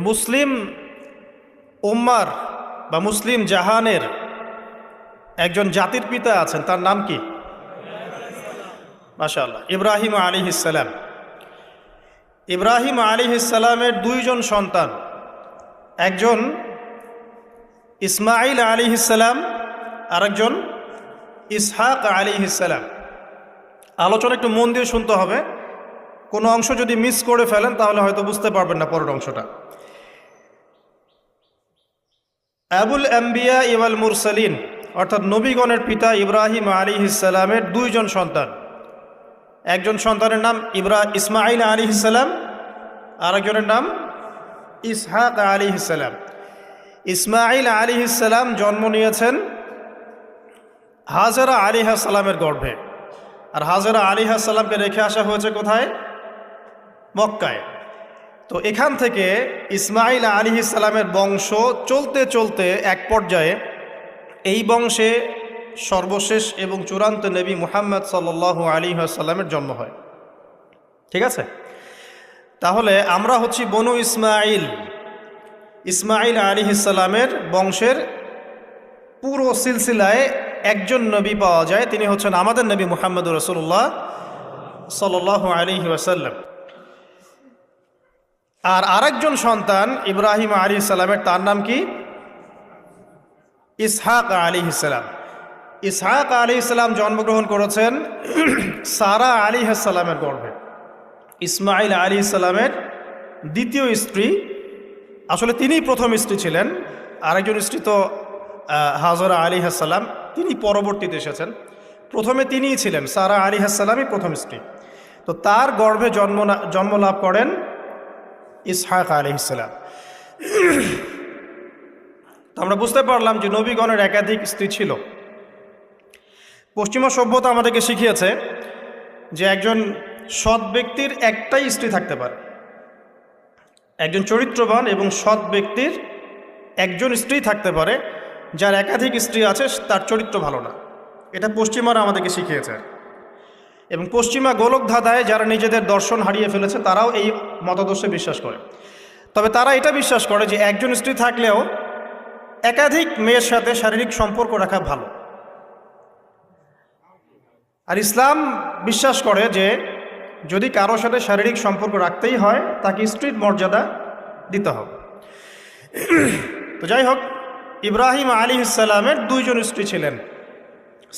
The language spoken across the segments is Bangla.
মুসলিম উম্মার বা মুসলিম জাহানের একজন জাতির পিতা আছেন, তার নাম কি? মাশাআল্লাহ, ইব্রাহিম আলাইহিস সালাম। ইব্রাহিম আলাইহিস সালামের দুইজন সন্তান, একজন ইসমাইল আলাইহিস সালাম, আরেকজন ইসহাক আলাইহিস সালাম। আলোচনা একটু মন দিয়ে শুনতে হবে, কোনো অংশ যদি মিস করে ফেলেন তাহলে হয়তো বুঝতে পারবেন না পরের অংশটা। আবুল আম্বিয়া ওয়াল মুরসালিন, অর্থাৎ নবীগণের পিতা ইব্রাহিম আলাইহিস সালামের দুইজন সন্তান, একজন সন্তানের নাম ইসমাইল আলাইহিস সালাম, আরেকজনের নাম ইসহাক আলাইহিস সালাম। ইসমাইল আলাইহিস সালাম জন্ম নিয়েছেন হাজেরা আলাইহিস সালামের গর্ভে, আর হাজেরা আলাইহিস সালামকে রেখে আসা হয়েছে কোথায়? মক্কায়। তো এখান থেকে ইসমাইল আলাইহিস সালামের বংশ চলতে চলতে এক পর্যায়ে এই বংশে সর্বশেষ এবং চূড়ান্ত নবী মুহাম্মদ সাল্লাল্লাহু আলাইহি ওয়াসাল্লামের জন্ম হয়। ঠিক আছে, তাহলে আমরা হচ্ছি বনু ইসমাইল। ইসমাইল আলাইহিস সালামের বংশের পুরো সিলসিলায় একজন নবী পাওয়া যায়, তিনি হচ্ছেন আমাদের নবী মুহাম্মদুর রাসূলুল্লাহ সাল্লাল্লাহু আলাইহি ওয়াসাল্লাম। আর আরেকজন সন্তান ইব্রাহিম আলাইহিস সালামের, তার নাম কি? ইসহাক আলাইহিস সালাম। ইসহাক আলাইহিস সালাম জন্মগ্রহণ করেছেন সারা আলাইহিস সালামের গর্ভে। ইসমাইল আলাইহিস সালামের দ্বিতীয় স্ত্রী, আসলে তিনিই প্রথম স্ত্রী ছিলেন, আরেকজন স্ত্রী তো হাজরা আলাইহিস সালাম, তিনি পরবর্তীতে এসেছেন। প্রথমে তিনিই ছিলেন, সারা আলাইহিস সালামই প্রথম স্ত্রী। তো তার গর্ভে জন্ম লাভ করেন ইসহাক আলাইহিস সালাম। তো আমরা বুঝতে পারলাম যে নবীগণের একাধিক স্ত্রী ছিল। পশ্চিমা সভ্যতা আমাদেরকে শিখিয়েছে যে একজন সৎ ব্যক্তির একটাই স্ত্রী থাকতে পারে, একজন চরিত্রবান এবং সৎ ব্যক্তির একজন স্ত্রী থাকতে পারে, যার একাধিক স্ত্রী আছে তার চরিত্র ভালো না। এটা পশ্চিমারা আমাদেরকে শিখিয়েছে, এবং পশ্চিমা গোলক ধাঁধায় যারা নিজেদের দর্শন হারিয়ে ফেলেছে তারাও এই মতাদর্শে বিশ্বাস করে। তবে তারা এটা বিশ্বাস করে যে একজন স্ত্রী থাকলেও একাধিক মেয়ের সাথে শারীরিক সম্পর্ক রাখা ভালো। আর ইসলাম বিশ্বাস করে যে যদি কারোর সাথে শারীরিক সম্পর্ক রাখতেই হয় তাকে স্ত্রীর মর্যাদা দিতে হবে। তো যাই হোক, ইব্রাহিম আলাইহিস সালামের দুইজন স্ত্রী ছিলেন।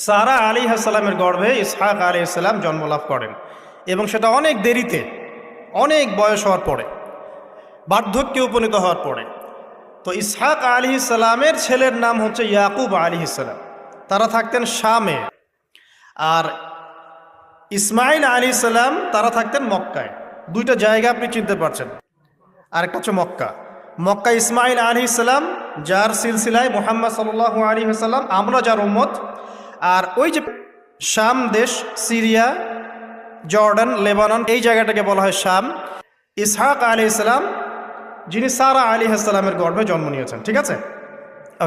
সারা আলাইহিস সালামের গর্ভে ইসহাক আলাইহিস সালাম জন্মলাভ করেন, এবং সেটা অনেক দেরিতে, অনেক বয়স হওয়ার পরে, বার্ধক্যে উপনীত হওয়ার পরে। তো ইসহাক আলাইহিস সালামের ছেলের নাম হচ্ছে ইয়াকুব আলাইহিস সালাম, তারা থাকতেন শামে। আর ইসমাইল আলাইহিস সালাম তারা থাকতেন মক্কায়। দুইটা জায়গা আপনি চিনতে পারছেন, আরেকটা হচ্ছে মক্কা। মক্কা ইসমাইল আলাইহিস সালাম, যার সিলসিলায় মুহাম্মদ সাল্লাল্লাহু আলাইহি ওয়াসাল্লাম, আমরা যার উম্মত। আর ওই যে শাম দেশ, সিরিয়া, জর্ডান, লেবানন, এই জায়গাটাকে বলা হয় শাম। ইসহাক আলাইহিস সালাম যিনি সারা আলাইহিস সালামের গর্ভে জন্ম নিয়েছেন। ঠিক আছে,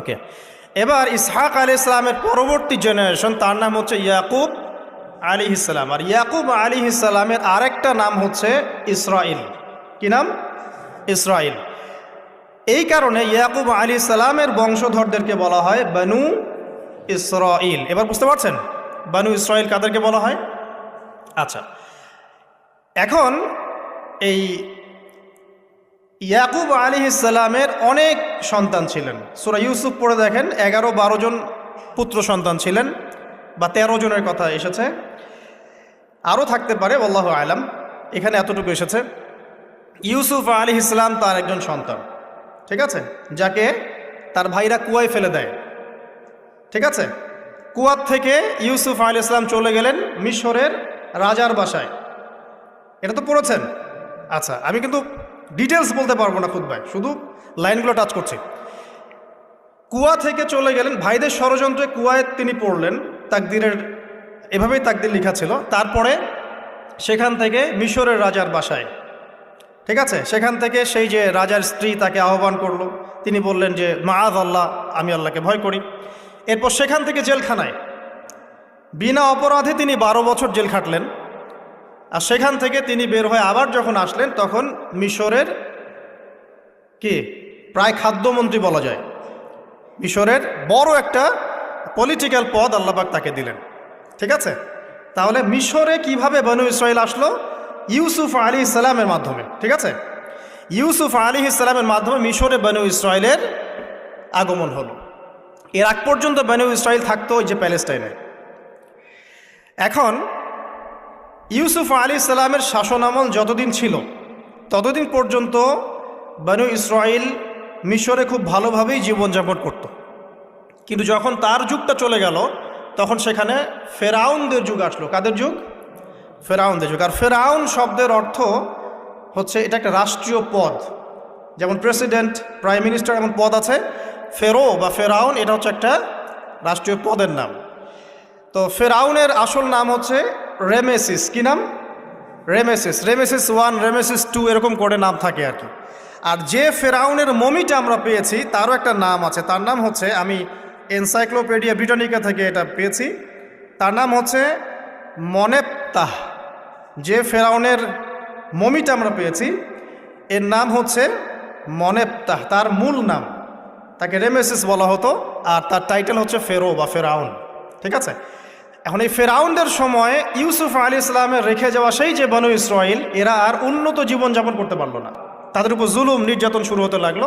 ওকে। এবার ইসহাক আলাইহিস সালামের পরবর্তী জেনারেশন, তার নাম হচ্ছে ইয়াকুব আলাইহিস সালাম। আর ইয়াকুব আলাইহিস সালামের আরেকটা নাম হচ্ছে ইসরাইল। কি নাম? ইসরাইল। এই কারণে ইয়াকুব আলাইহিস সালামের বংশধরদেরকে বলা হয় বনু ইসরাইল। এবার বুঝতে পারছেন বনু ইসরাইল কাদেরকে বলা হয়? আচ্ছা, এখন এই ইয়াকুব আলাইহিস সালামের অনেক সন্তান ছিলেন। সূরা ইউসুফ পড়ে দেখেন, 11-12 জন পুত্র সন্তান ছিলেন, বা 13 জনের কথা এসেছে, আরও থাকতে পারে, আল্লাহু আলাম। এখানে এতটুকু এসেছে। ইউসুফ আলাইহিস সালাম তার একজন সন্তান, ঠিক আছে, যাকে তার ভাইরা কুয়ায় ফেলে দেয়। ঠিক আছে, কুয়ার থেকে ইউসুফ আলাইহিস সালাম চলে গেলেন মিশরের রাজার বাসায়। এটা তো পড়েছেন। আচ্ছা, আমি কিন্তু ডিটেলস বলতে পারবো না খুতবায়, শুধু লাইনগুলো টাচ করছি। কুয়া থেকে চলে গেলেন, ভাইদের ষড়যন্ত্রে কুয়ায় তিনি পড়লেন, তাকদিরের এভাবেই তাকদির লেখা ছিল। তারপরে সেখান থেকে মিশরের রাজার বাসায়, ঠিক আছে, সেখান থেকে সেই যে রাজার স্ত্রী তাকে আহ্বান করলো, তিনি বললেন যে মাআয আল্লাহ, আমি আল্লাহকে ভয় করি। এরপর সেখান থেকে জেলখানায় বিনা অপরাধে তিনি 12 বছর জেল খাটলেন। আর সেখান থেকে তিনি বের হয়ে আবার যখন আসলেন তখন মিশরের কি প্রায় খাদ্যমন্ত্রী বলা যায়। মিশরের বড় একটা পলিটিক্যাল পদ আল্লাহ পাক তাকে দিলেন। ঠিক আছে, তাহলে মিশরে কিভাবে বনু ইসরাইল আসলো? ইউসুফ আলাইহিস সালামের মাধ্যমে। ঠিক আছে, ইউসুফ আলাইহিস সালামের মাধ্যমে মিশরে বনু ইসরাইলের আগমন হলো। এর আগ পর্যন্ত বনু ইসরাইল থাকতো ওই যে প্যালেস্টাইনে। এখন ইউসুফ আলাইহিস সালামের শাসনামল যতদিন ছিল ততদিন পর্যন্ত বনু ইসরাইল মিশরে খুব ভালোভাবেই জীবনযাপন করত। কিন্তু যখন তার যুগটা চলে গেল তখন সেখানে ফেরাউনদের যুগ আসলো। কাদের যুগ? ফেরাউনদের যুগ। আর ফেরাউন শব্দের অর্থ হচ্ছে এটা একটা রাষ্ট্রীয় পদ, যেমন প্রেসিডেন্ট, প্রাইম মিনিস্টার এমন পদ আছে। ফেরো বা ফেরাউন এটা হচ্ছে একটা রাষ্ট্রীয় পদের নাম। তো ফেরাউনের আসল নাম হচ্ছে রেমেসিস। কি নাম? রেমেসিস। রেমেসিস 1, রেমেসিস 2 এরকম করে নাম থাকে আর কি। আর যে ফেরাউনের মমিটা আমরা পেয়েছি তারও একটা নাম আছে। তার নাম হচ্ছে, আমি এনসাইক্লোপিডিয়া ব্রিটানিকা থেকে এটা পেয়েছি, তার নাম হচ্ছে মনেপ্তাহ। যে ফেরাউনের মমিটা আমরা পেয়েছি এর নাম হচ্ছে মনেপ্তাহ। তার মূল নাম, তাকে রেমেসিস বলা হতো, আর তার টাইটেল হচ্ছে ফেরো বা ফেরাউন। ঠিক আছে, এখন এই ফেরাউনদের সময় ইউসুফ আলাইহিস সালামের রেখে যাওয়া সেই যে বনু ইসরাইল, এরা আর উন্নত জীবনযাপন করতে পারলো না। তাদের উপর জুলুম নির্যাতন শুরু হতে লাগলো।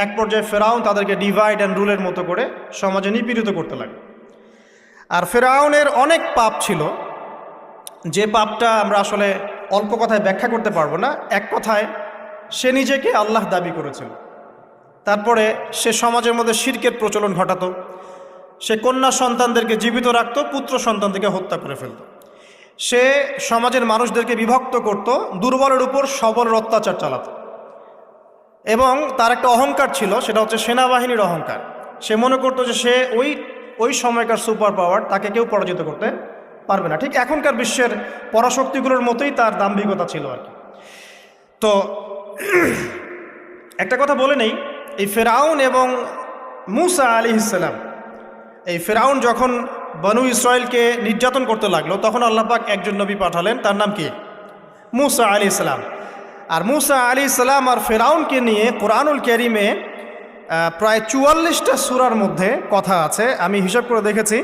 এক পর্যায়ে ফেরাউন তাদেরকে ডিভাইড অ্যান্ড রুলের মতো করে সমাজে নিপীড়িত করতে লাগলো। আর ফেরাউনের অনেক পাপ ছিল, যে পাপটা আমরা আসলে অল্প কথায় ব্যাখ্যা করতে পারবো না। এক কথায় সে নিজেকে আল্লাহ দাবি করেছিল। তারপরে সে সমাজের মধ্যে শিরকের প্রচলন ঘটাতো। সে কন্যা সন্তানদেরকে জীবিত রাখত, পুত্র সন্তানদেরকে হত্যা করে ফেলত। সে সমাজের মানুষদেরকে বিভক্ত করত, দুর্বলের উপর সবলের অত্যাচার চালাত। এবং তার একটা অহংকার ছিল, সেটা হচ্ছে সেনাবাহিনীর অহংকার। সে মনে করতো যে সে ওই সময়কার সুপার পাওয়ার, তাকে কেউ পরাজিত করতে পারবে না। ঠিক এখনকার বিশ্বের পরাশক্তিগুলোর মতোই তার দাম্ভিকতা ছিল আর কি। তো একটা কথা বলে নেই, এই ফেরাউন এবং মূসা আলাইহিস সালাম, এই ফেরাউন যখন বনু ইসরায়েলকে নির্যাতন করতে লাগলো তখন আল্লাহ পাক একজন নবী পাঠালেন, তার নাম কি? মূসা আলাইহিস সালাম। আর মূসা আলাইহিস সালাম আর ফেরাউনকে নিয়ে কোরআনুল কারীমে প্রায় 44টা সূরার মধ্যে কথা আছে। আমি হিসাব করে দেখেছি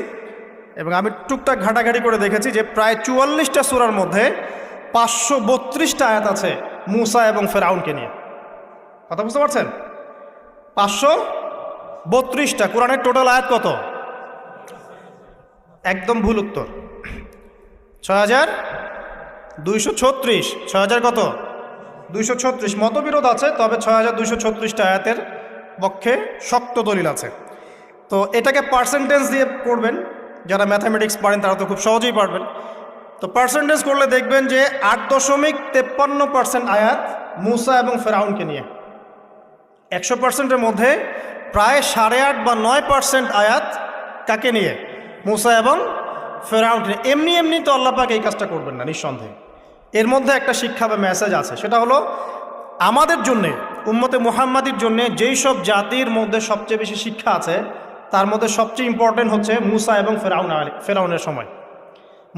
এবং আমি টুকটাক ঘাটাঘাটি করে দেখেছি যে প্রায় 44টা সূরার মধ্যে 532টা আয়াত আছে মূসা এবং ফেরাউনকে নিয়ে। কথা বুঝতে পারছেন? 532টা। কোরআনের টোটাল আয়াত কত? একদম ভুল উত্তর, 6236। 6000 কত? 236। মতবিরোধ আছে, তবে 6236টা আয়াতের পক্ষে শক্ত দলিল আছে। তো এটাকে পার্সেন্টেজ দিয়ে করবেন, যারা ম্যাথামেটিক্স পারেন তারা তো খুব সহজেই পারবেন। তো পার্সেন্টেজ করলে দেখবেন যে 8.53% আয়াত মূসা এবং ফেরাউনকে নিয়ে। 100%-এর মধ্যে প্রায় 8.5 বা 9% আয়াত কাকে নিয়ে? মূসা এবং ফেরাউনকে নিয়ে। এমনি এমনি তো আল্লাহ পাক এই কাজটা করবেন না নিঃসন্দেহে। এর মধ্যে একটা শিক্ষা বা মেসেজ আছে, সেটা হলো আমাদের জন্যে, উম্মতে মুহাম্মাদির জন্যে যেই সব জাতির মধ্যে সবচেয়ে বেশি শিক্ষা আছে তার মধ্যে সবচেয়ে ইম্পর্টেন্ট হচ্ছে মূসা এবং ফেরাউনের সময়।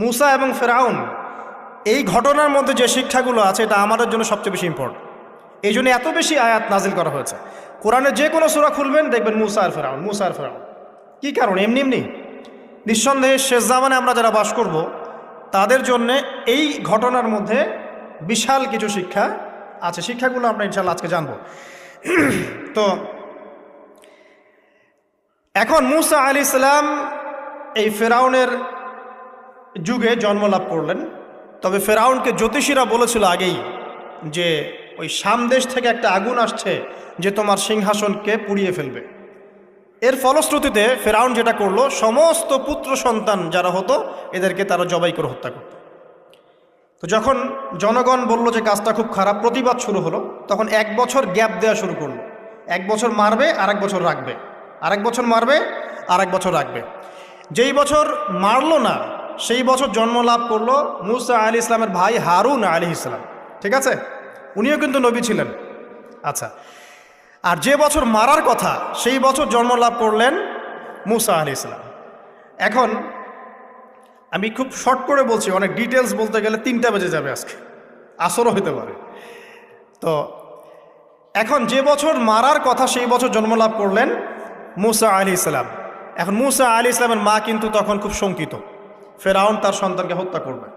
মূসা এবং ফেরাউন এই ঘটনার মধ্যে যে শিক্ষাগুলো আছে এটা আমাদের জন্য সবচেয়ে বেশি ইম্পর্টেন্ট। এই জন্য এত বেশি আয়াত নাজিল করা হয়েছে। কোরআনের যে কোনো সূরা খুলবেন দেখবেন মূসা আর ফেরাউন, মূসা আর ফেরাউন। কী কারণ? এমনি এমনি নিঃসন্দেহে শেষ জামানে আমরা যারা বাস করব তাদের জন্যে এই ঘটনার মধ্যে বিশাল কিছু শিক্ষা আছে। শিক্ষাগুলো আমরা ইনশাল্লাহ আজকে জানব। তো এখন মূসা আলাইহিস সালাম এই ফেরাউনের যুগে জন্ম লাভ করলেন। তবে ফেরাউনকে জ্যোতিষীরা বলেছিল আগেই যে ওই সামদেশ থেকে একটা আগুন আসছে যে তোমার সিংহাসনকে পুড়িয়ে ফেলবে। এর ফলশ্রুতিতে ফেরাউন যেটা করলো, সমস্ত পুত্র সন্তান যারা হতো এদেরকে তারা জবাই করে হত্যা করত। তো যখন জনগণ বলল যে কাজটা খুব খারাপ, প্রতিবাদ শুরু হলো, তখন 1 বছর গ্যাপ দেওয়া শুরু করলো। 1 বছর মারবে, আরেক বছর রাখবে, আরেক বছর মারবে, আরেক বছর রাখবে। যেই বছর মারলো না সেই বছর জন্ম লাভ করলো মূসা আলাইহিস সালামের ভাই হারুন আলাইহিস সালাম। ঠিক আছে, উনিও কিন্তু নবী ছিলেন। আচ্ছা, আর যে বছর মারার কথা সেই বছর জন্ম লাভ করলেন মূসা আলাইহিস সালাম। এখন আমি খুব শর্ট করে বলছি, অনেক ডিটেলস বলতে গেলে 3টা বেজে যাবে, আজকে আসরও হতে পারে। তো এখন যে বছর মারার কথা সেই বছর জন্মলাভ করলেন মূসা আলাইহিস সালাম। এখন মূসা আলাইহিস সালামের মা কিন্তু তখন খুব শঙ্কিত, ফেরাউন তার সন্তানকে হত্যা করবে।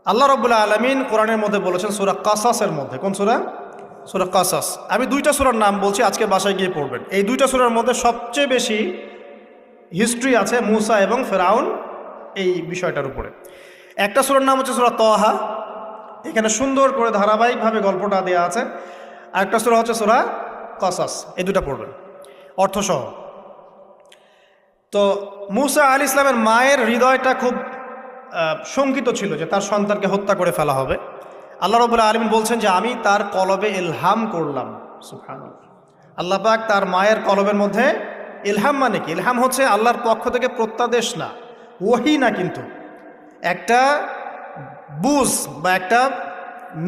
আল্লাহ রাব্বুল আলামিন কোরআনের মধ্যে বলেছেন সূরা কাসাসের মধ্যে, কোন সূরা? সূরা কাসাস। আমি দুইটা সূরার নাম বলছি, আজকে বাসায় গিয়ে পড়বেন। এই দুইটা সূরার মধ্যে সবচেয়ে বেশি হিস্ট্রি আছে মূসা এবং ফেরাউন এই বিষয়টার উপরে। একটা সূরার নাম হচ্ছে সূরা তাহা, এখানে সুন্দর করে ধারাবাহিকভাবে গল্পটা দেওয়া আছে। আরেকটা সূরা হচ্ছে সূরা কাসাস, এই দুটা পড়বেন অর্থসহ। তো মূসা আলাইহিস সালামের মায়ের হৃদয়টা খুব শঙ্কিত ছিল যে তার সন্তানকে হত্যা করে ফেলা হবে। আল্লাহ রাব্বুল আলামিন বলছেন যে আমি তার কলবে ইলহাম করলাম। সুবহানাল্লাহ, আল্লাহ পাক তার মায়ের কলবের মধ্যে ইলহাম, মানে কি? ইলহাম হচ্ছে আল্লাহর পক্ষ থেকে প্রত্যাদেশ না, ওহী না, কিন্তু একটা বুঝ বা একটা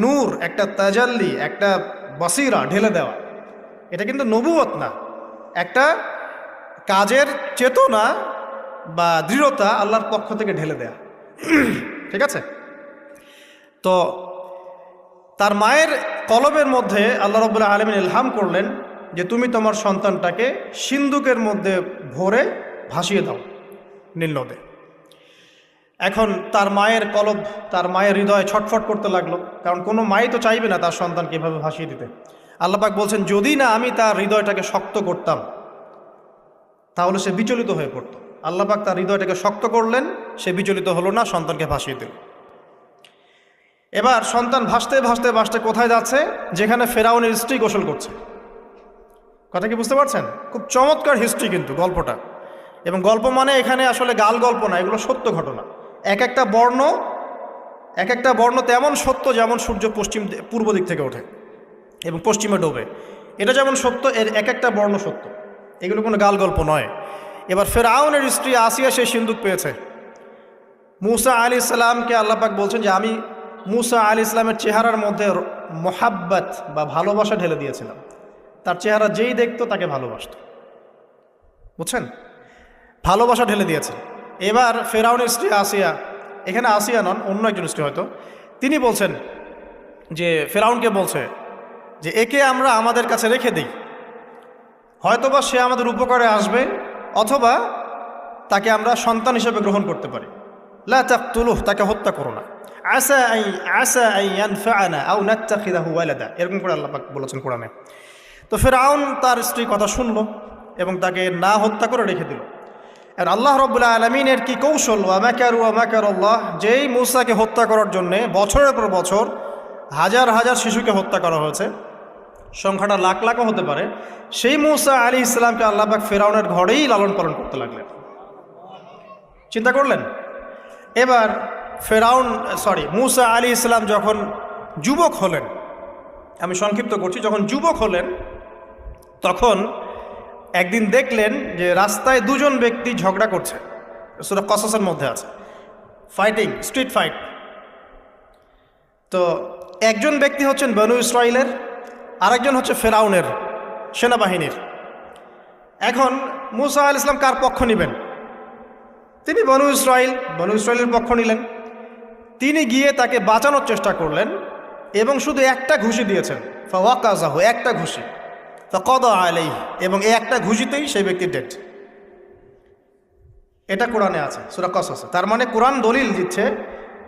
নূর, একটা তাজাল্লি, একটা বসিরা ঢেলে দেওয়া। এটা কিন্তু নবুয়ত না, একটা কাজের চেতনা বা দৃঢ়তা আল্লাহর পক্ষ থেকে ঢেলে দেয়া। ঠিক আছে? তো তার মায়ের কলবের মধ্যে আল্লাহ রাব্বুল আলামিন ইলহাম করলেন যে তুমি তোমার সন্তানটাকে সিন্দুকের মধ্যে ভরে ভাসিয়ে দাও নীল নদে। এখন তার মায়ের কলব, তার মায়ের হৃদয় ছটফট করতে লাগলো, কারণ কোনো মাই তো চাইবে না তার সন্তানকে এভাবে ভাসিয়ে দিতে। আল্লাহ পাক বলছেন যদি না আমি তার হৃদয়টাকে শক্ত করতাম তাহলে সে বিচলিত হয়ে পড়ত। আল্লাহ পাক তার হৃদয়টাকে শক্ত করলেন, সে বিচলিত হলো না, সন্তানকে ভাসিয়ে দিল। এবার সন্তান ভাসতে ভাসতে ভাসতে কোথায় যাচ্ছে? যেখানে ফেরাউনের স্ত্রী গোসল করছে। কথা কি বুঝতে পারছেন? খুব চমৎকার হিস্ট্রি কিন্তু গল্পটা। এবং গল্প মানে এখানে আসলে গাল গল্প না, এগুলো সত্য ঘটনা। এক একটা বর্ণ তেমন সত্য যেমন সূর্য পূর্ব দিক থেকে ওঠে এবং পশ্চিমে ডোবে, এটা যেমন সত্য, এর এক একটা বর্ণ সত্য, এগুলো কোনো গাল গল্প নয়। এবার ফেরাউনের স্ত্রী আসিয়া সে সিন্দুক পেয়েছে। মূসা আলাইহিস সালামকে আল্লাহ পাক বলছেন যে আমি মূসা আলাইহিস সালামের চেহারার মধ্যে মোহাব্বত বা ভালোবাসা ঢেলে দিয়েছিলাম। তার চেহারা যেই দেখতো তাকে ভালোবাসত, বুঝছেন? ভালোবাসা ঢেলে দিয়েছেন। এবার ফেরাউনের স্ত্রী আসিয়া, এখানে আসিয়া নন, অন্য একজন স্ত্রী হয়তো, তিনি বলছেন যে ফেরাউনকে বলছে যে একে আমরা আমাদের কাছে রেখে দিই, হয়তোবা সে আমাদের উপকারে আসবে, অথবা তাকে আমরা সন্তান হিসেবে গ্রহণ করতে পারি। লা তাকতুলুহু, তাকে হত্যা করো না। আসা আন ইয়ানফা'না আও নাত্তাখিযাহু ওয়ালাদা, এরকম করে আল্লাহ পাক বলেছেন কোরআনে। তো ফেরাউন তার স্ত্রীর কথা শুনলো এবং তাকে না হত্যা করে রেখে দিল। আর আল্লাহ রাব্বুল আলামিনের কি কৌশল! ওয়া মাকারুল্লাহ, যেই মূসাকে হত্যা করার জন্যে বছরের পর বছর হাজার হাজার শিশুকে হত্যা করা হয়েছে, সংখ্যাটা লাখ লাখও হতে পারে, সেই মূসা আলাইহিস সালামকে আল্লাহ পাক ফেরাউনের ঘরেই লালন পালন করতে লাগলেন। চিন্তা করলেন? এবার মূসা আলাইহিস সালাম যখন যুবক হলেন, আমি সংক্ষিপ্ত করছি, যখন যুবক হলেন তখন একদিন দেখলেন যে রাস্তায় দুজন ব্যক্তি ঝগড়া করছে। সূরা কসসের মধ্যে আছে, ফাইটিং, স্ট্রিট ফাইট। তো একজন ব্যক্তি হচ্ছেন বনু ইসরাইলের, আরেকজন হচ্ছে ফেরাউনের সেনাবাহিনীর। এখন মূসা আলাইহিস সালাম কার পক্ষ নেবেন? তিনি বনু ইসরাইলের পক্ষ নিলেন। তিনি গিয়ে তাকে বাঁচানোর চেষ্টা করলেন এবং শুধু একটা ঘুষি দিয়েছেন, ফাওয়াকাযাহু, একটা ঘুষি, ফাকাদা আলাইহি, এবং এই একটা ঘুষিতেই সেই ব্যক্তি ডেড। এটা কোরআনে আছে সূরা কসসে। তার মানে কোরআন দলিল দিচ্ছে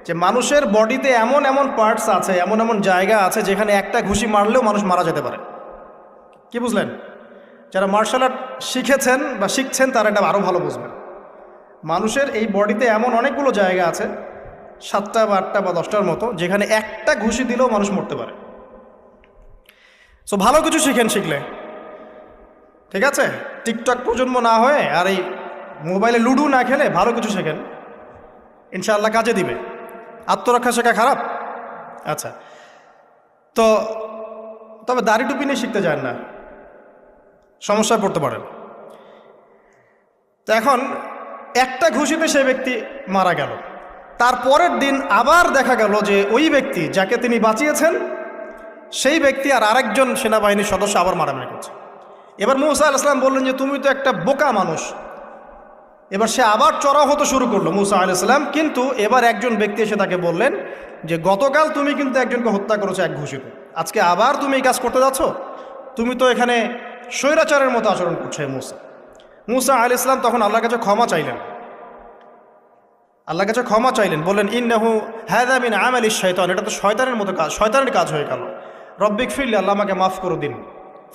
যে মানুষের বডিতে এমন এমন পার্টস আছে, এমন এমন জায়গা আছে যেখানে একটা ঘুষি মারলেও মানুষ মারা যেতে পারে। কি বুঝলেন? যারা মার্শাল আর্ট শিখেছেন বা শিখছেন তারা এটা আরও ভালো বুঝবেন। মানুষের এই বডিতে এমন অনেকগুলো জায়গা আছে, 7টা বা 8টা বা 10টার মতো, যেখানে একটা ঘুষি দিলেও মানুষ মরতে পারে। সো ভালো কিছু শিখেন, শিখলে ঠিক আছে। টিকটক প্রজন্ম না হয়ে আর এই মোবাইলে লুডো না খেলে ভালো কিছু শেখেন, ইনশাআল্লাহ কাজে দিবে। আত্মরক্ষা শেখা খারাপ? আচ্ছা, তো তবে দাড়ি টুপি নিয়ে শিখতে যান না, সমস্যায় পড়তে পারেন। তো এখন একটা ঘুষিতে সেই ব্যক্তি মারা গেল। তারপরের দিন আবার দেখা গেল যে ওই ব্যক্তি যাকে তিনি বাঁচিয়েছেন সেই ব্যক্তি আর আরেকজন সেনাবাহিনীর সদস্য আবার মারামারি করছে। এবার মূসা আলাইহিস সালাম বললেন যে তুমি তো একটা বোকা মানুষ। এবার সে আবার চড়াও হতে শুরু করলো মূসা আলাইহিস সালাম, কিন্তু এবার একজন ব্যক্তি এসে তাকে বললেন যে গতকাল তুমি কিন্তু একজনকে হত্যা করেছো এক ঘুষিতে, আজকে আবার তুমি এই কাজ করতে যাচ্ছ। তুমি তো এখানে স্বৈরাচারের মতো আচরণ করছো মুসা। মুসা আলাইহিস সালাম তখন আল্লাহর কাছে ক্ষমা চাইলেন, আল্লাহর কাছে ক্ষমা চাইলেন, বললেন ইন্নাহু হাযা মিন আমালিশ শাইতান, এটা তো শয়তানের মতো কাজ, শয়তানের কাজ হয়ে গেল। রব্বিক ফিরলি, আল্লাহ আমাকে মাফ করে দিন।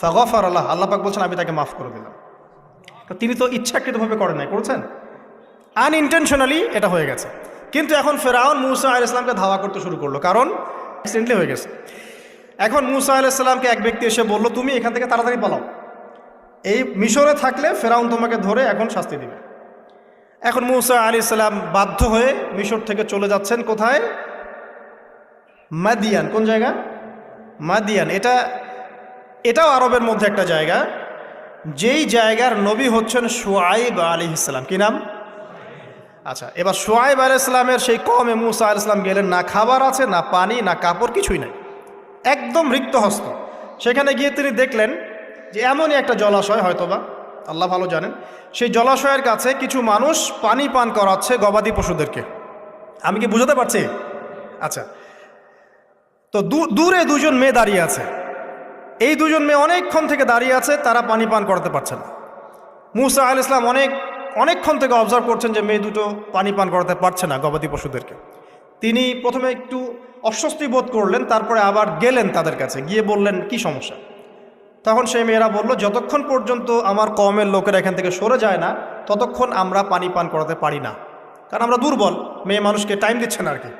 ফাগফার আল্লাহ, আল্লাহ পাক বলছেন আমি তাকে মাফ করে দিলাম। তিনি তো ইচ্ছাকৃতভাবে করেন নাই, করেছেন আনইনটেনশনালি, এটা হয়ে গেছে। কিন্তু এখন ফেরাউন মুসা আলাইহিস সালামকে ধাওয়া করতে শুরু করলো, কারণ অ্যাক্সিডেন্টলি হয়ে গেছে। এখন মুসা আলাইহিস সালামকে এক ব্যক্তি এসে বলল তুমি এখান থেকে তাড়াতাড়ি পালাও, এই মিশরে থাকলে ফেরাউন তোমাকে ধরে এখন শাস্তি দিবে। এখন মুসা আলাইহিস সালাম বাধ্য হয়ে মিশর থেকে চলে যাচ্ছেন কোথায়? মাদিয়ান। কোন জায়গা? মাদিয়ান। এটাও আরবের মধ্যে একটা জায়গা, যেই জায়গার নবী হচ্ছেন শুআইব আলাইহিস সালাম। কি নাম? আচ্ছা, এবার শুআইব আলাইহিস সালামের সেই কওমে মুসা আলাইহিস সালাম গেলেন, না খাবার আছে, না পানি, না কাপড়, কিছুই নাই, একদম রিক্ত হস্ত। সেখানে গিয়ে তিনি দেখলেন যে এমনই একটা জলাশয়, হয়তোবা আল্লাহ ভালো জানেন, সেই জলাশয়ের কাছে কিছু মানুষ পানি পান করাচ্ছে গবাদি পশুদেরকে। আমি কি বুঝাতে পারছি? আচ্ছা, তো দূরে দুজন মেয়ে দাঁড়িয়ে আছে, এই দুজন মেয়ে অনেকক্ষণ থেকে দাঁড়িয়ে আছে, তারা পানি পান করাতে পারছে না। মুসা আলাইহিস সালাম অনেকক্ষণ থেকে অবজার্ভ করছেন যে মেয়ে দুটো পানি পান করাতে পারছে না গবাদি পশুদেরকে। তিনি প্রথমে একটু অস্বস্তি বোধ করলেন, তারপরে আবার গেলেন তাদের কাছে, গিয়ে বললেন কি সমস্যা। তখন সেই মেয়েরা বলল যতক্ষণ পর্যন্ত আমার কওমের লোকেরা এখান থেকে সরে যায় না ততক্ষণ আমরা পানি পান করাতে পারি না, কারণ আমরা দুর্বল, মেয়ে মানুষকে টাইম দিচ্ছেন আর কি।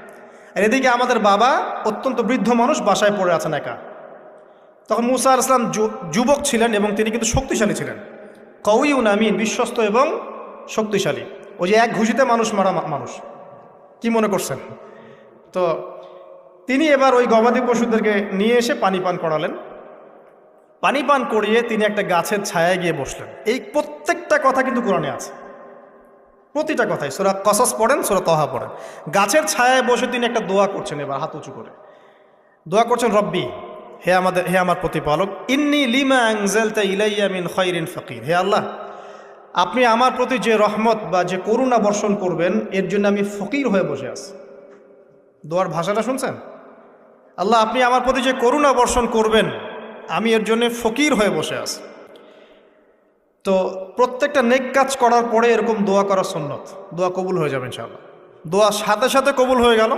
আর এদিকে আমাদের বাবা অত্যন্ত বৃদ্ধ মানুষ, বাসায় পড়ে আছেন একা। তখন মুসা আলাইহিস সালাম যুবক ছিলেন এবং তিনি কিন্তু শক্তিশালী ছিলেন, কওয়িউন আমিন, বিশ্বস্ত এবং শক্তিশালী। ওই যে এক ঘুষিতে মানুষ মারা মানুষ, কি মনে করছেন? তো তিনি এবার ওই গবাদি পশুদেরকে নিয়ে এসে পানি পান করালেন। পানি পান করিয়ে তিনি একটা গাছের ছায়ায় গিয়ে বসলেন। এই প্রত্যেকটা কথা কিন্তু কোরআনে আছে, প্রতিটা কথাই। সূরা কসস পড়েন, সূরা তাহা পড়েন। গাছের ছায়ায় বসে তিনি একটা দোয়া করছেন, এবার হাত উঁচু করে দোয়া করছেন, রব্বি, হে আমার প্রতিপালক, ইন্নী লিমা আনজালতা ইলাইয়া মিন খায়রিন ফাকির, হে আল্লাহ, আপনি আমার প্রতি যে রহমত বা যে করুণা বর্ষণ করবেন এর জন্য আমি ফকির হয়ে বসে আছি। দোয়ার ভাষাটা শুনছেন? আল্লাহ, আপনি আমার প্রতি যে করুণা বর্ষণ করবেন আমি এর জন্য ফকির হয়ে বসে আছি। তো প্রত্যেকটা নেক কাজ করার পরে এরকম দোয়া করা সুন্নত, দোয়া কবুল হয়ে যাবে ইনশাআল্লাহ। দোয়া সাথে সাথে কবুল হয়ে গেল।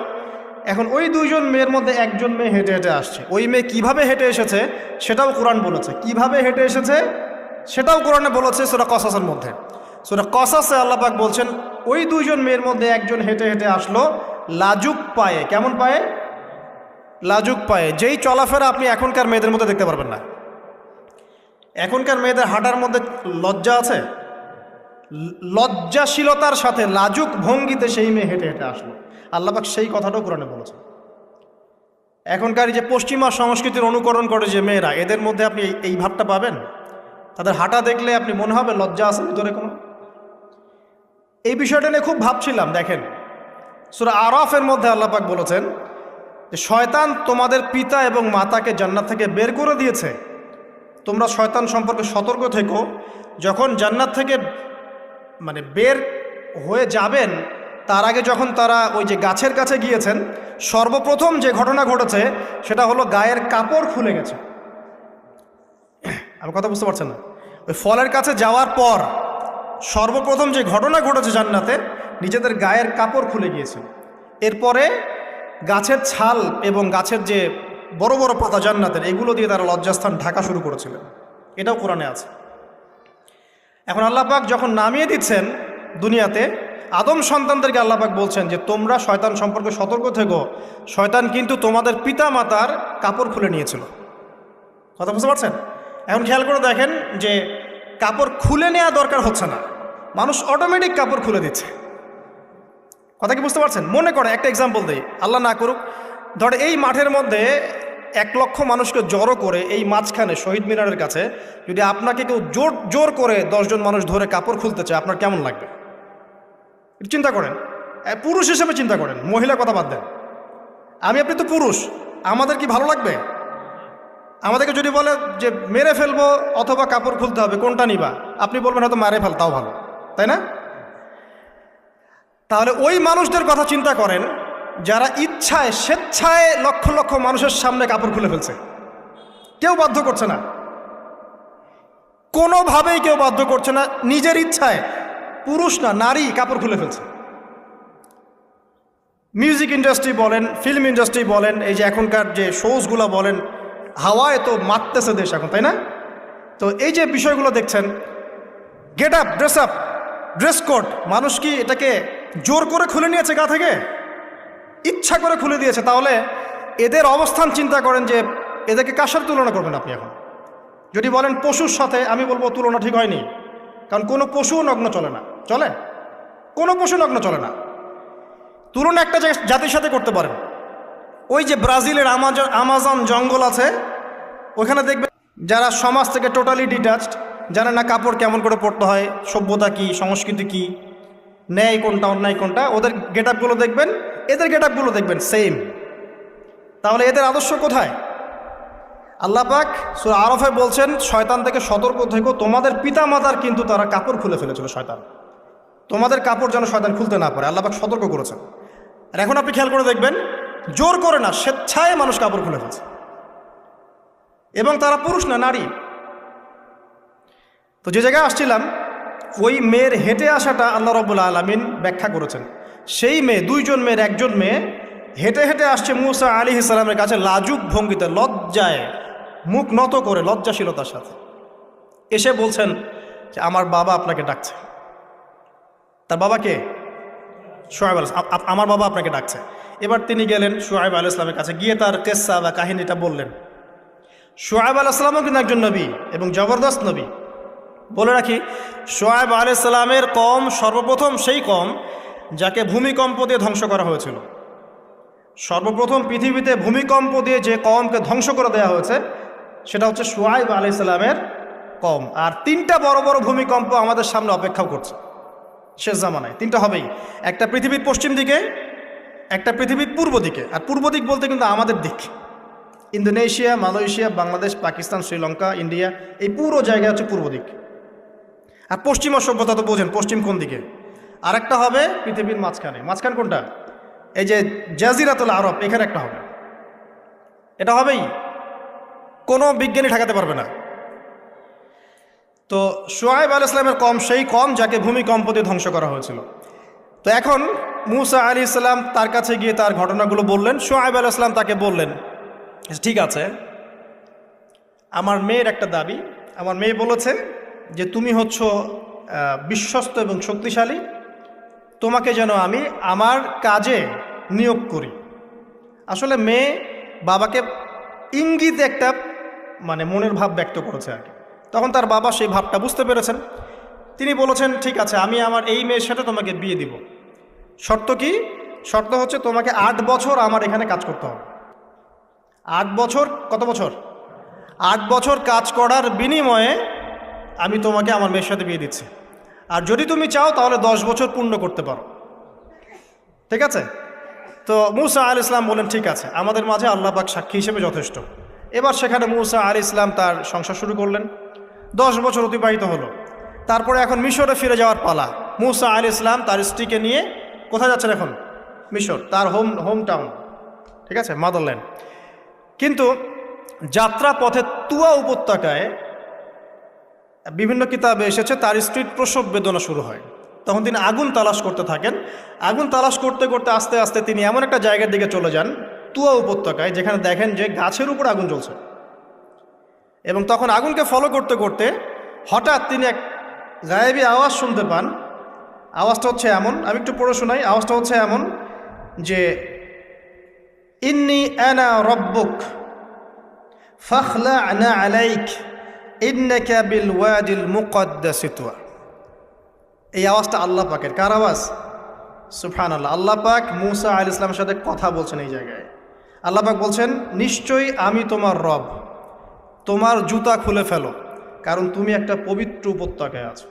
এখন ওই দুইজন মেয়ের মধ্যে একজন মেয়ে হেঁটে হেঁটে আসছে। ওই মেয়ে কিভাবে হেঁটে এসেছে সেটাও কোরআন বলেছে, কিভাবে হেঁটে এসেছে সেটাও কোরআনে বলেছে সূরা কসাসের মধ্যে। সূরা কসাসে আল্লাহ পাক বলছেন ওই দুইজন মেয়ের মধ্যে একজন হেঁটে হেঁটে আসলো লাজুক পায়ে। কেমন পায়ে? লাজুক পায়ে। যেই চলাফেরা আপনি এখনকার মেয়েদের মধ্যে দেখতে পারবেন না। এখনকার মেয়েদের হাঁটার মধ্যে লজ্জা আছে, লজ্জাশীলতার সাথে লাজুক ভঙ্গিতে সেই মেয়ে হেঁটে হেঁটে আসলো। আল্লাহ পাক সেই কথাটাও কোরআনে বলেছেন। এখনকার যে পশ্চিমা সংস্কৃতির অনুকরণ করে যে মেয়েরা, এদের মধ্যে আপনি এই ভাবটা পাবেন। তাদের হাঁটা দেখলে আপনি মনে হবে লজ্জা আছে ভিতরে কোনো। এই বিষয়টা নিয়ে খুব ভাবছিলাম। দেখেন সূরা আরাফের মধ্যে আল্লাহ পাক বলেছেন যে শয়তান তোমাদের পিতা এবং মাতাকে জান্নাত থেকে বের করে দিয়েছে, তোমরা শয়তান সম্পর্কে সতর্ক থেকো। যখন জান্নাত থেকে বের হয়ে যাবেন তার আগে যখন তারা ওই যে গাছের কাছে গিয়েছেন, সর্বপ্রথম যে ঘটনা ঘটেছে সেটা হলো গায়ের কাপড় খুলে গেছে। আমি কথা বুঝতে পারছেন না? ওই ফলের কাছে যাওয়ার পর সর্বপ্রথম যে ঘটনা ঘটেছে জান্নাতে, নিজেদের গায়ের কাপড় খুলে গিয়েছে। এরপরে গাছের ছাল এবং গাছের যে বড় বড় পাতা জান্নাতের, এগুলো দিয়ে তারা লজ্জাস্থান ঢাকা শুরু করেছিলেন। এটাও কোরআনে আছে। এখন আল্লাহ পাক যখন নামিয়ে দিচ্ছেন দুনিয়াতে, আদম সন্তানদেরকে আল্লাহ পাক বলছেন যে তোমরা শয়তান সম্পর্কে সতর্ক থেকো, শয়তান কিন্তু তোমাদের পিতা মাতার কাপড় খুলে নিয়েছিল। কথা বুঝতে পারছেন? এখন খেয়াল করে দেখেন যে কাপড় খুলে নেওয়া দরকার হচ্ছে না, মানুষ অটোমেটিক কাপড় খুলে দিচ্ছে। কথা কি বুঝতে পারছেন? মনে করে একটা এক্সাম্পল দেই, আল্লাহ না করুক, ধরে এই মাঠের মধ্যে 1 লক্ষ মানুষকে জড়ো করে এই মাঝখানে শহীদ মিনারের কাছে যদি আপনাকে কেউ জোর করে 10 জন মানুষ ধরে কাপড় খুলতে চায়, আপনার কেমন লাগবে? চিন্তা করেন, পুরুষ হিসেবে চিন্তা করেন, মহিলা কথা বাদ দেন। আপনি তো পুরুষ, আমাদের কি ভালো লাগবে? আমাদেরকে যদি বলে যে মেরে ফেলবো অথবা কাপড় খুলতে হবে, কোনটা নিবা? আপনি বলবেন হয়তো মারে ফেল, তাও ভালো, তাই না? তাহলে ওই মানুষদের কথা চিন্তা করেন যারা ইচ্ছায় স্বেচ্ছায় লক্ষ লক্ষ মানুষের সামনে কাপড় খুলে ফেলছে, কেউ বাধ্য করছে না। কোনোভাবেই কেউ বাধ্য করছে না, নিজের ইচ্ছায় পুরুষ না নারী কাপড় খুলে ফেলছে। মিউজিক ইন্ডাস্ট্রি বলেন, ফিল্ম ইন্ডাস্ট্রি বলেন, এই যে এখনকার যে শোজগুলো বলেন, হাওয়ায় তো মারতেছে দেশ এখন, তাই না? তো এই যে বিষয়গুলো দেখছেন, গেট আপ, ড্রেস কোড, মানুষ কি এটাকে জোর করে খুলে নিয়েছে গা থেকে? ইচ্ছা করে খুলে দিয়েছে। তাহলে এদের অবস্থান চিন্তা করেন যে এদেরকে কার সাথে তুলনা করবেন আপনি এখন? যদি বলেন পশুর সাথে, আমি বলবো তুলনা ঠিক হয়নি, কারণ কোনো পশুও নগ্ন চলে না। চলে? কোনো পশু নগ্ন চলে না। তুলনা একটা জাতির সাথে করতে পারেন। ওই যে ব্রাজিলের আমাজন জঙ্গল আছে, ওখানে দেখবেন যারা সমাজ থেকে টোটালি ডিটাচড, জানে না কাপড় কেমন করে পরতে হয়, সভ্যতা কি, সংস্কৃতি কি, ন্যায় কোনটা অন্যায় কোনটা, ওদের গেট আপগুলো দেখবেন, এদের গেট আপগুলো দেখবেন সেম। তাহলে এদের আদর্শ কোথায়? আল্লাহ পাক সূরা আরাফে বলছেন, শয়তান থেকে সতর্ক থেকো, তোমাদের পিতা মাতার কিন্তু তারা কাপড় খুলে ফেলেছিল শয়তান, তোমাদের কাপড় যেন শয়তান খুলতে না পারে, আল্লাহ পাক সতর্ক করেছেন। আর এখন আপনি খেয়াল করে দেখবেন, জোর করে না, স্বেচ্ছায় মানুষ কাপড় খুলে ফেলছে, এবং তারা পুরুষ না নারী। তো যে জায়গায় আসছিলাম, ওই মেয়ের হেঁটে আসাটা আল্লাহ রাব্বুল আলামিন ব্যাখ্যা করেছেন। সেই মেয়ে, দুইজন মেয়ের একজন মেয়ে হেঁটে হেঁটে আসছে মূসা আলাইহিস সালামের কাছে লাজুক ভঙ্গিতে, লজ্জায় মুখ নত করে, লজ্জাশীলতার সাথে এসে বলছেন যে আমার বাবা আপনাকে ডাকছে। তার বাবাকে? শুআয়ব আলাইহিস সালাম, আমার বাবা আপনাকে ডাকছে। এবার তিনি গেলেন শুআয়ব আলাইহিস সালামের কাছে, গিয়ে তার কিসসা বা কাহিনীটা বললেন। শুআয়ব আলাইহিস সালামও কিন্তু একজন নবী এবং জবরদস্ত নবী। বলে রাখি, শুআয়ব আলাইহিস সালামের কওম সর্বপ্রথম সেই কওম যাকে ভূমিকম্প দিয়ে ধ্বংস করা হয়েছিল। সর্বপ্রথম পৃথিবীতে ভূমিকম্প দিয়ে যে কওমকে ধ্বংস করে দেওয়া হয়েছে সেটা হচ্ছে শুআয়ব আলাইহিস সালামের কওম। আর তিনটা বড় বড় ভূমিকম্প আমাদের সামনে অপেক্ষা করছে শেষ জামানায়। তিনটা হবেই, একটা পৃথিবীর পশ্চিম দিকে, একটা পৃথিবীর পূর্ব দিকে। আর পূর্ব দিক বলতে কিন্তু আমাদের দিক, Indonesia, Malaysia, Bangladesh, Pakistan, Sri Lanka, India, এই পুরো জায়গা হচ্ছে পূর্ব দিক। আর পশ্চিমা সভ্যতা তো বোঝেন পশ্চিম কোন দিকে। আর একটা হবে পৃথিবীর মাঝখানে। মাঝখান কোনটা? এই যে জাজিরাতুল আরব, এখানে একটা হবে। এটা হবেই, কোনো বিজ্ঞানী ঠেকাতে পারবে না। তো শুআয়ব আলাইহিস সালামের কওম সেই কওম যাকে ভূমিকম্প দিয়ে ধ্বংস করা হয়েছিল। তো এখন মূসা আলাইহিস সালাম তার কাছে গিয়ে তার ঘটনাগুলো বললেন। শুআয়ব আলাইহিস সালাম তাকে বললেন, ঠিক আছে, আমার মেয়ের একটা দাবি, আমার মেয়ে বলেছে যে তুমি হচ্ছ বিশ্বস্ত এবং শক্তিশালী, তোমাকে যেন আমি আমার কাজে নিয়োগ করি। আসলে মেয়ে বাবাকে ইঙ্গিতে একটা মানে মনের ভাব ব্যক্ত করেছে আর কি। তখন তার বাবা সেই ভাবটা বুঝতে পেরেছেন। তিনি বলেছেন, ঠিক আছে, আমি আমার এই মেয়ের সাথে তোমাকে বিয়ে দিব। শর্ত কি? শর্ত হচ্ছে তোমাকে 8 বছর আমার এখানে কাজ করতে হবে। 8 বছর, কত বছর? 8 বছর কাজ করার বিনিময়ে আমি তোমাকে আমার মেয়ের সাথে বিয়ে দিচ্ছি। আর যদি তুমি চাও তাহলে 10 বছর পূর্ণ করতে পারো। ঠিক আছে? তো মূসা আলাইহিস সালাম বলেন, ঠিক আছে, আমাদের মাঝে আল্লাহ পাক সাক্ষী হিসেবে যথেষ্ট। এবার সেখানে মূসা আলাইহিস সালাম তার সংসার শুরু করলেন। 10 বছর অতিবাহিত হলো। তারপরে এখন মিশরে ফিরে যাওয়ার পালা। মূসা আলাইহিস সালাম তার স্ত্রীকে নিয়ে কোথায় যাচ্ছেন এখন? মিশর, তার হোম টাউন। ঠিক আছে, মাদারল্যান্ড। কিন্তু যাত্রা পথে তুয়া উপত্যকায় বিভিন্ন কিতাবে এসেছে তার স্ত্রীর প্রসব বেদনা শুরু হয়। তখন তিনি আগুন তালাশ করতে থাকেন। আগুন তালাশ করতে করতে আস্তে আস্তে তিনি এমন একটা জায়গার দিকে চলে যান, তুয়া উপত্যকায়, যেখানে দেখেন যে গাছের উপর আগুন জ্বলছে। এবং তখন আগুনকে ফলো করতে করতে হঠাৎ তিনি এক গায়েবী আওয়াজ শুনতে পান। আওয়াজটা হচ্ছে এমন, আমি একটু পড়ে শোনাই। আওয়াজটা হচ্ছে এমন যে, ইন্নী আনা রব্বুক ফাখলা'না আলাইক ইন্নাকা বিল ওয়াদিল মুকদ্দাসি তুয়া। এই আওয়াজটা আল্লাহ পাকের। কার আওয়াজ? সুবহানাল্লাহ। আল্লাহ পাক মূসা আলাইহিস সালামের সাথে কথা বলছেন এই জায়গায়। আল্লাহ পাক বলছেন, নিশ্চয়ই আমি তোমার রব, তোমার জুতা খুলে ফেলো, কারণ তুমি একটা পবিত্র উপত্যকায় আছো।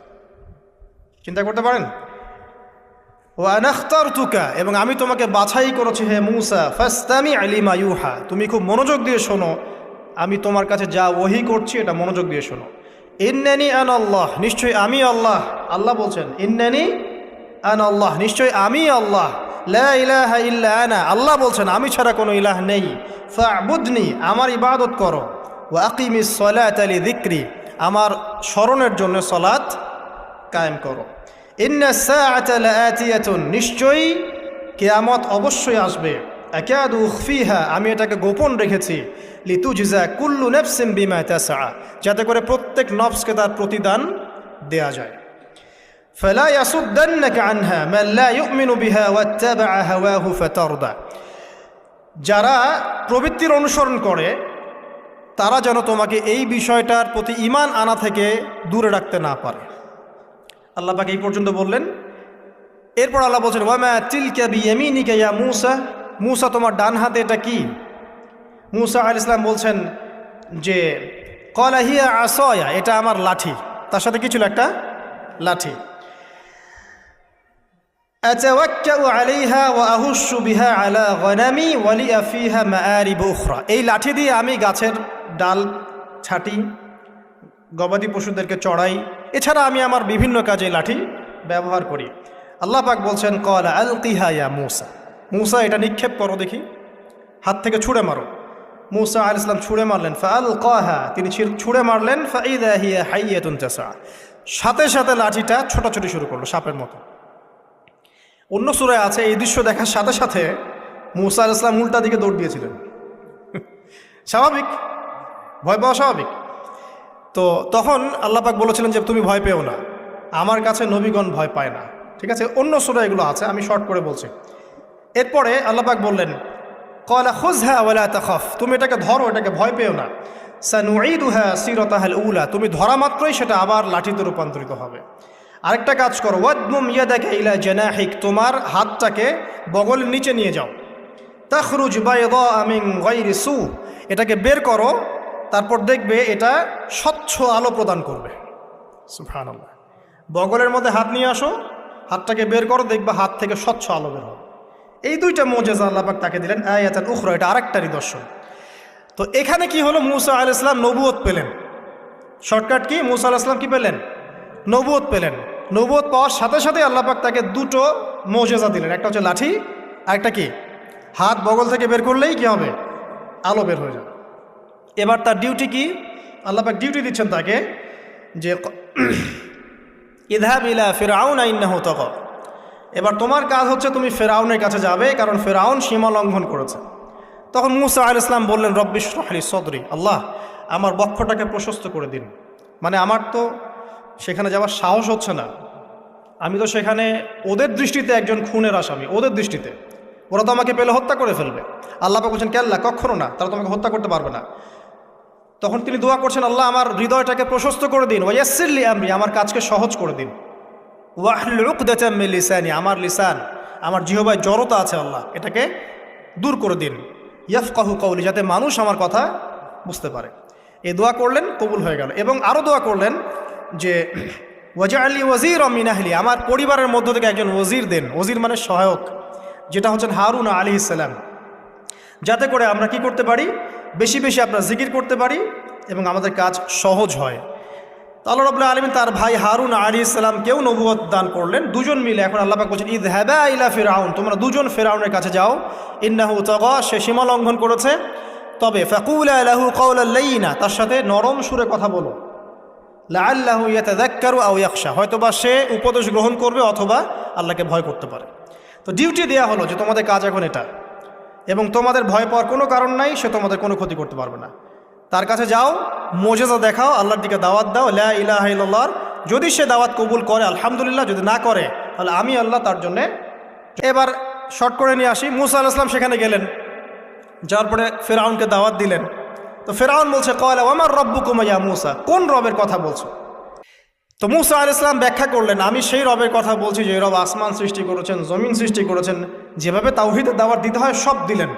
চিন্তা করতে পারেন? ওয়া আনা ইখতারতুকা, এবং আমি তোমাকে বাছাই করেছি হে মূসা, ফাসতামি লিমা ইউহা, তুমি খুব মনোযোগ দিয়ে শোনো, আমি তোমার কাছে যা ওহী করছি এটা মনোযোগ দিয়ে শোনো। ইন্নানি আনা আল্লাহ, নিশ্চয়ই আমি আল্লাহ। আল্লাহ বলছেন, ইন্নানি আনা আল্লাহ, নিশ্চয়ই আমি আল্লাহ। লা ইলাহা ইল্লা আনা, আল্লাহ বলছেন আমি ছাড়া কোনো ইলাহ নেই। ফা'বুদনি, আমার ইবাদত করো। ওয়া আকিমিস সালাতা লিযিকরি, আমার স্মরণের জন্য সালাত কায়েম করো। ইন্না সাআতা লাআতিয়াতুন, নিশ্চয়ই কিয়ামত অবশ্যই আসবে। আকাদু উখফিহা, আমি এটাকে গোপন রেখেছি। লিতুজজা কুল্লু নাফসিন বিমা তাসআ, যাতে করে প্রত্যেক নফসকে তার প্রতিদান দেয়া যায়। ফালা ইয়াসুদ্দান্নাকা আনহা মান লা ইউমিনু বিহা ওয়াত্তাবা'a হাওয়াহু ফাতারদা, যারা প্রবৃত্তির অনুসরণ করে তারা যেন তোমাকে এই বিষয়টার প্রতি ঈমান আনা থেকে দূরে রাখতে না পারে। আল্লাহ পাক এই পর্যন্ত বললেন। এরপর আল্লাহ বলছেন ওয়ামা তিলকা বিয়ামিনিকা ইয়া মূসা, মূসা তোমার ডান হাতে এটা কি? মূসা আলাইহিস সালাম বলছেন যে ক্বালা হিয়া আসায়া, এটা আমার লাঠি। তার সাথে কি ছিল? একটা লাঠি। আতাওয়াক্কাউ আলাইহা ওয়া আহুশু বিহা আলা গনামি ওয়া লিয়া ফিহা মাআরিব উখরা, এই লাঠি দিয়ে আমি গাছের ডাল ছাটি, গবাদি পশুদেরকে চড়াই, এছাড়া আমি আমার বিভিন্ন কাজে লাঠি ব্যবহার করি। আল্লাহ পাক বলছেন ক্বালা আলকিহা ইয়া মূসা, মূসা এটা নিক্ষেপ করো দেখি, হাত থেকে ছুঁড়ে মারো। মূসা আলাইহিস সালাম ছুঁড়ে মারলেন। ফাআলকাহা, তিনি ছুঁড়ে মারলেন। ফাইদা হিয়া হাইয়াতুন তাসআ, সাথে সাথে লাঠিটা ছোটাছুটি শুরু করলো সাপের মতো। অন্য সূরায় আছে এই দৃশ্য দেখার সাথে সাথে মূসা আলাইহিস সালাম উল্টা দিকে দৌড় দিয়েছিলেন। স্বাভাবিক, ভয় পাওয়া স্বাভাবিক। তো তখন আল্লাহ পাক বলেছিলেন যে তুমি ভয় পেও না, আমার কাছে নবীগণ ভয় পায় না। ঠিক আছে, অন্য সূরা এগুলো আছে, আমি শর্ট করে বলছি। এরপরে আল্লাহ পাক বললেন ক্বালা খুযহা ওয়া লা তাখাফ, তুমি এটাকে ধরো, এটাকে ভয় পেও না। সানুঈদুহা সিরাতাহাল উলা, তুমি ধরা মাত্রই সেটা আবার লাঠিতে রূপান্তরিত হবে। আরেকটা কাজ করো, ওয়াদমুম ইয়াদাকা ইলা জানাহিক, তোমার হাতটাকে বগলের নিচে নিয়ে যাও। তাখরুজ বাইদা মিন গায়রি সু, এটাকে বের করো, তারপর দেখবে এটা স্বচ্ছ আলো প্রদান করবে। সুবহানাল্লাহ, বগলের মধ্যে হাত নিয়ে আসো, হাতটাকে বের করো, দেখবে হাত থেকে স্বচ্ছ আলো বের হবে। এই দুইটা মুজিজা আল্লাহ পাক তাকে দিলেন। আয়াতুল উখরা, এটা আরেকটা নিদর্শন। তো এখানে কি হলো? মূসা আলাইহিস সালাম নবুয়ত পেলেন। Shortcut key? মূসা আলাইহিস সালাম কি পেলেন? নবুয়ত পেলেন। নবুয়ত পাওয়ার সাথে সাথে আল্লাহ পাক তাকে দুটো মুজিজা দিলেন, একটা হচ্ছে লাঠি, আর একটা কি? হাত বগল থেকে বের করলেই কি হবে? আলো বের হয়ে যাবে। এবার তার ডিউটি কি? আল্লাহ পাক ডিউটি দিচ্ছেন তাকে যে ইযহাব ইলা ফিরআউন ইন্নাহু তাগা, এবার তোমার কাজ হচ্ছে তুমি ফেরাউনের কাছে যাবে, কারণ ফেরাউন সীমা লঙ্ঘন করেছে। তখন মূসা আলাইহিস সালাম বললেন রব্বি ইশরাহ লি সদরি, আল্লাহ আমার বক্ষটাকে প্রশস্ত করে দিন। মানে আমার তো সেখানে যাওয়ার সাহস হচ্ছে না, আমি তো সেখানে ওদের দৃষ্টিতে একজন খুনের আসামি, ওদের দৃষ্টিতে ওরা তো আমাকে পেলে হত্যা করে ফেলবে। আল্লাহ পাক বলছেন কেল্লা, কখনো না, তারা তোমাকে হত্যা করতে পারবে না। তখন তিনি দোয়া করছেন আল্লাহ আমার হৃদয়টাকে প্রশস্ত করে দিন, ওয়া ইয়াসসির লি আমরি, আমার কাজকে সহজ করে দিন। ওয়াহলুল উকদাতাম মিন লিসানি, আমার লিসান, আমার জিহ্বায় জড়তা আছে আল্লাহ, এটাকে দূর করে দিন। ইয়াফকাহু কওলি, যাতে মানুষ আমার কথা বুঝতে পারে। এই দোয়া করলেন, কবুল হয়ে গেল। এবং আরও দোয়া করলেন যে ওয়াজআলি ওয়াজিরাম মিন আহলি, আমার পরিবারের মধ্য থেকে একজন ওজির দেন। ওজির মানে সহায়ক, যেটা হচ্ছেন হারুন আলাইহিস সালাম, যাতে করে আমরা কি করতে পারি? বেশি বেশি আমরা জিকির করতে পারি এবং আমাদের কাজ সহজ হয়। আল্লাহ রাব্বুল আলামিন তার ভাই হারুন আলাইহিস সালামকেও নবুয়ত দান করলেন, দুজন মিলে। এখন আল্লাহ পাক বলছেন ইযহাবা ইলা ফিরআউন, তোমরা দুজন ফিরআউনের কাছে যাও। ইন্নাহু তাগা, সে সীমা লঙ্ঘন করেছে। তবে ফাকুলা লাহু কাওলাল লাইয়িনা, তার সাথে নরম সুরে কথা বলো। লাআল্লাহু ইয়াতাযাক্কারু আও ইয়াখশা, হয়তোবা সে উপদেশ গ্রহণ করবে অথবা আল্লাহকে ভয় করতে পারে। তো ডিউটি দেয়া হলো যে তোমাদের কাজ এখন এটা, এবং তোমাদের ভয় পাওয়ার কোনো কারণ নাই, সে তোমাদের কোনো ক্ষতি করতে পারবে না। তার কাছে যাও, মুজিজা দেখাও, আল্লাহর দিকে দাওয়াত দাও, লা ইলাহা ইল্লাল্লাহ। যদি সে দাওয়াত কবুল করে আলহামদুলিল্লাহ, যদি না করে তাহলে আমি আল্লাহ তার জন্যে। এবার শর্ট করে নিয়ে আসি, মূসা আলাইহিস সালাম সেখানে গেলেন, যাওয়ার পরে ফেরাউনকে দাওয়াত দিলেন। তো ফেরাউন বলছে ক্বালা ওয়ামার রব্বুকুম ইয়া মূসা, কোন রবের কথা বলছো? তো মূসা আলাইহিস সালাম ব্যাখ্যা করলেন আমি সেই রবের কথা বলছি যে রব আসমান সৃষ্টি করেছেন, জমিন সৃষ্টি করেছেন, যেভাবে তাওহীদের দাওয়াত দিতে হয় সব দিলেন।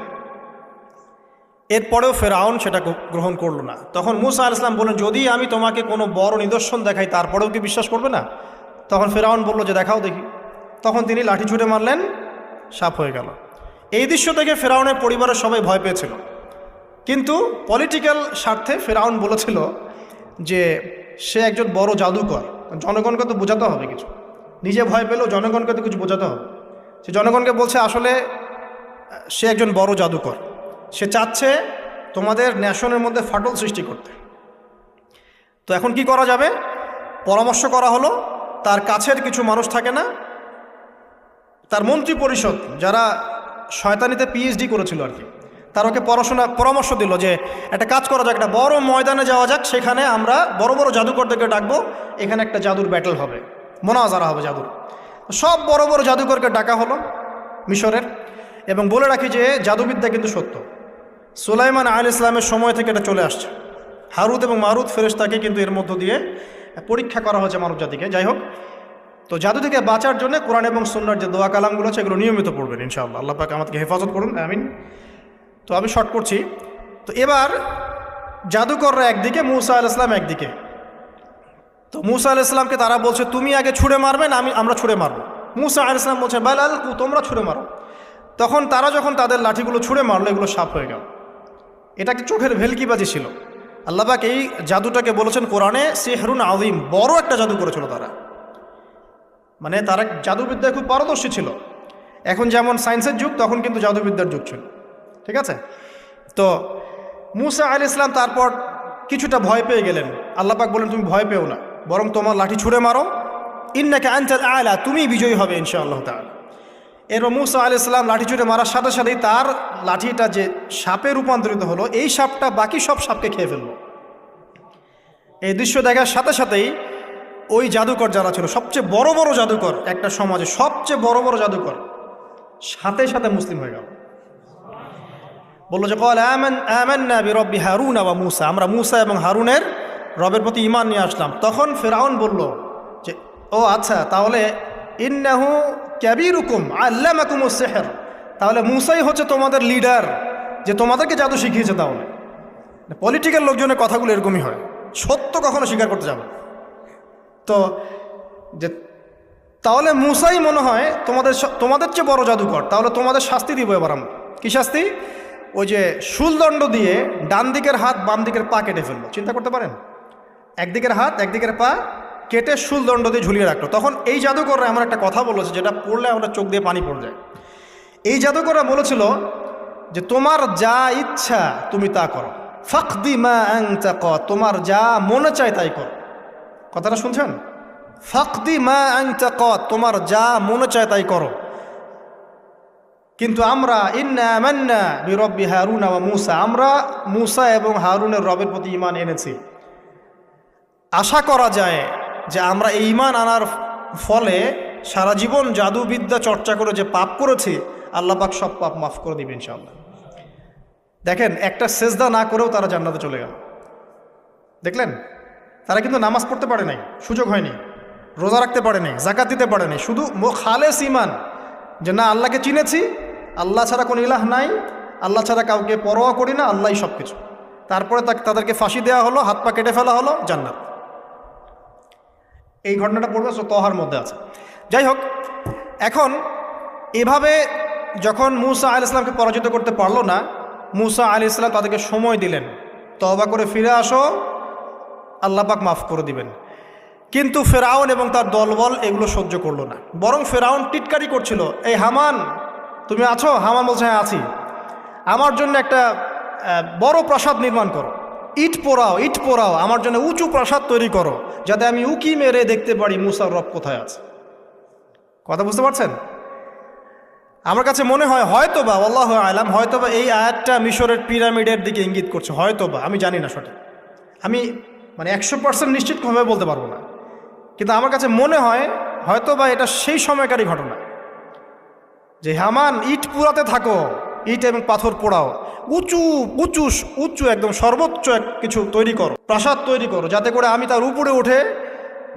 এরপরেও ফেরাউন সেটা গ্রহণ করলো না। তখন মূসা আলাইহিস সালাম বললেন যদি আমি তোমাকে কোনো বড় নিদর্শন দেখাই তারপরেও কি বিশ্বাস করবে না? তখন ফেরাউন বলল যে দেখাও দেখি। তখন তিনি লাঠি ছুঁড়ে মারলেন, সাপ হয়ে গেল। এই দৃশ্য থেকে ফেরাউনের পরিবারের সবাই ভয় পেয়েছিল, কিন্তু পলিটিক্যাল স্বার্থে ফেরাউন বলেছিল যে সে একজন বড় জাদুকর, জনগণকে তো বোঝাতে হবে কিছু, নিজে ভয় পেলেও জনগণকে তো কিছু বোঝাতে হবে। সে জনগণকে বলছে আসলে সে একজন বড় জাদুকর, সে চাচ্ছে তোমাদের ন্যাশনের মধ্যে ফাটল সৃষ্টি করতে। তো এখন কি করা যাবে? পরামর্শ করা হলো, তার কাছের কিছু মানুষ থাকে না, তার মন্ত্রী পরিষদ যারা শয়তানিতে পিএইচডি করেছিল আর কি, তার ওকে পরামর্শ দিল যে একটা কাজ করা যাক, একটা বড় ময়দানে যাওয়া যাক, সেখানে আমরা বড় বড় জাদুকরদেরকে ডাকবো, এখানে একটা জাদুর ব্যাটল হবে, মোনাজারা হবে জাদুর। সব বড় বড় জাদুকরকে ডাকা হলো মিশরের। এবং বলে রাখি যে জাদুবিদ্যা কিন্তু সত্য, সুলাইমান আলাইহিস সালামের সময় থেকে এটা চলে আসছে। হারুত এবং মারুত ফেরেশতাকে কিন্তু এর মধ্য দিয়ে পরীক্ষা করা হয়েছে মানব জাতিকে। যাই হোক, তো জাদু থেকে বাঁচার জন্য কোরআন এবং সুন্নাহর যে দোয়া কালামগুলো আছে এগুলো নিয়মিত পড়বেন ইনশাআল্লাহ। আল্লাহ পাক আমাদেরকে হেফাজত করুন, আমিন। তো আমি শর্ট করছি। তো এবার জাদুকররা একদিকে, মূসা আলাইহিস সালাম একদিকে। তো মূসা আলাইহিস সালামকে তারা বলছে তুমি আগে ছুঁড়ে মারবেন, আমরা ছুঁড়ে মারবো। মূসা আলাইহিস সালাম বলছে বাল আলকু, তোমরা ছুঁড়ে মারো। তখন তারা যখন তাদের লাঠিগুলো ছুঁড়ে মারলো, এগুলো সাপ হয়ে গেল। এটা কি চোখের ভেলকিবাজি ছিল? আল্লাহ পাক এই জাদুটাকে বলেছেন কোরআনে সিহরুন আযীম, বড় একটা জাদু করেছিল তারা। মানে তারা জাদুবিদ্যায় খুব পারদর্শী ছিল। এখন যেমন সায়েন্সের যুগ, তখন কিন্তু জাদুবিদ্যার যুগ ছিল, ঠিক আছে? তো মূসা আলাইহিস সালাম তারপর কিছুটা ভয় পেয়ে গেলেন। আল্লাহ পাক বলেন তুমি ভয় পেও না, বরং তোমার লাঠি ছুঁড়ে মারো, ইন্নাকা আনতাল আ'লা, তুমি বিজয়ী হবে ইনশাআল্লাহ তাআলা। এরপর মূসা আলাইহিস সালাম লাঠি ছুঁড়ে মারার সাথে সাথেই তার লাঠিটা যে সাপে রূপান্তরিত হলো, এই সাপটা বাকি সব সাপকে খেয়ে ফেললো। এই দৃশ্য দেখার সাথে সাথেই ওই জাদুকর যারা ছিল, সবচেয়ে বড় বড় জাদুকর, একটা সমাজে সবচেয়ে বড় বড় জাদুকর, সাথে সাথে মুসলিম হয়ে গেল। বললো যে ক্বাল আমান্না বিরব্বি হারুন ওয়া মূসা, আমরা মূসা এবং হারুনের রবের প্রতি ঈমান নিয়ে আসলাম। তখন ফিরআউন বলল যে ও আচ্ছা, তাহলে ইন্নাহু কাবীরুকুম আল্লামাকুমুস সিহর, তাহলে মূসাই হচ্ছে তোমাদের লিডার, যে তোমাদেরকে জাদু শিখিয়েছে। তাহলে পলিটিক্যাল লোকজনের কথাগুলো এরকমই হয়, সত্য কখনো স্বীকার করতে যাবে। তো যে তাহলে মূসাই মনে হয় তোমাদের চেয়ে বড় জাদুকর, তাহলে তোমাদের শাস্তি দিব এবার আমরা। কি শাস্তি? ওই যে শুলদণ্ড দিয়ে ডান দিকের হাত বাম দিকের পা কেটে ফেললো। চিন্তা করতে পারেন, একদিকের হাত একদিকের পা কেটে শুলদণ্ড দিয়ে ঝুলিয়ে রাখলো। তখন এই জাদুকররা এমন একটা কথা বলেছে যেটা পড়লে আমরা চোখ দিয়ে পানি পড়ে যায়। এই জাদুকররা বলেছিল যে তোমার যা ইচ্ছা তুমি তা করো, ফাকদি মা আনতা ক, তোমার যা মনে চায় তাই করো। কথাটা শুনছেন? ফাকদি মা আনতা ক, তোমার যা মনে চায় তাই করো। কিন্তু আমরা ইন্না আমান্না বিরব্বি হারুন ওয়া মূসা, আমরা মূসা এবং হারুনের রবের প্রতি ঈমান এনেছি। আশা করা যায় যে আমরা এই ঈমান আনার ফলে সারা জীবন জাদুবিদ্যা চর্চা করে যে পাপ করেছি, আল্লাহ পাক সব পাপ মাফ করে দিবেন ইনশাআল্লাহ। দেখেন, একটা সেজদা না করেও তারা জান্নাতে চলে গেল। দেখলেন, তারা কিন্তু নামাজ পড়তে পারে নাই, সুযোগ হয়নি, রোজা রাখতে পারে নাই, জাকাত দিতে পারে নাই, শুধু খালেস ঈমান যে না আল্লাহকে চিনেছি, আল্লাহ ছাড়া কোনো ইলাহ নাই, আল্লাহ ছাড়া কাউকে পরোয়া করি না, আল্লাহই সব কিছু। তারপরে তাদেরকে ফাঁসি দেওয়া হলো, হাত পা কেটে ফেলা হলো, জান্নাত। এই ঘটনাটা পড়বে তহার মধ্যে আছে। যাই হোক, এখন এভাবে যখন মূসা আলাইহিস সালামকে পরাজিত করতে পারলো না, মূসা আলাইহিস সালাম তাদেরকে সময় দিলেন, তওবা করে ফিরে আসো, আল্লাহ পাক মাফ করে দিবেন। কিন্তু ফেরাউন এবং তার দলবল এগুলো সহ্য করলো না, বরং ফেরাউন টিটকারি করছিল, এই হামান তুমি আছো? হামান বলছে হ্যাঁ আছি, আমার জন্য একটা বড় প্রাসাদ নির্মাণ করো, ইট পোড়াও, আমার জন্য উঁচু প্রাসাদ তৈরি করো, যাতে আমি উকি মেরে দেখতে পারি মূসার রব কোথায় আছে। কথা বুঝতে পারছেন? আমার কাছে মনে হয় হয়তোবা, আল্লাহু আ'লাম, হয়তোবা এই আয়াতটা মিশরের পিরামিডের দিকে ইঙ্গিত করছে, হয়তোবা, আমি জানি না সঠিক, আমি মানে 100% নিশ্চিতভাবে বলতে পারবো না, কিন্তু আমার কাছে মনে হয় হয়তোবা এটা সেই সময়কারই ঘটনা, যে হামান ইট পোড়াতে থাকো, ইট এবং পাথর পোড়াও, উঁচু একদম সর্বোচ্চ কিছু তৈরি করো, প্রাসাদ তৈরি করো, যাতে করে আমি তার উপরে উঠে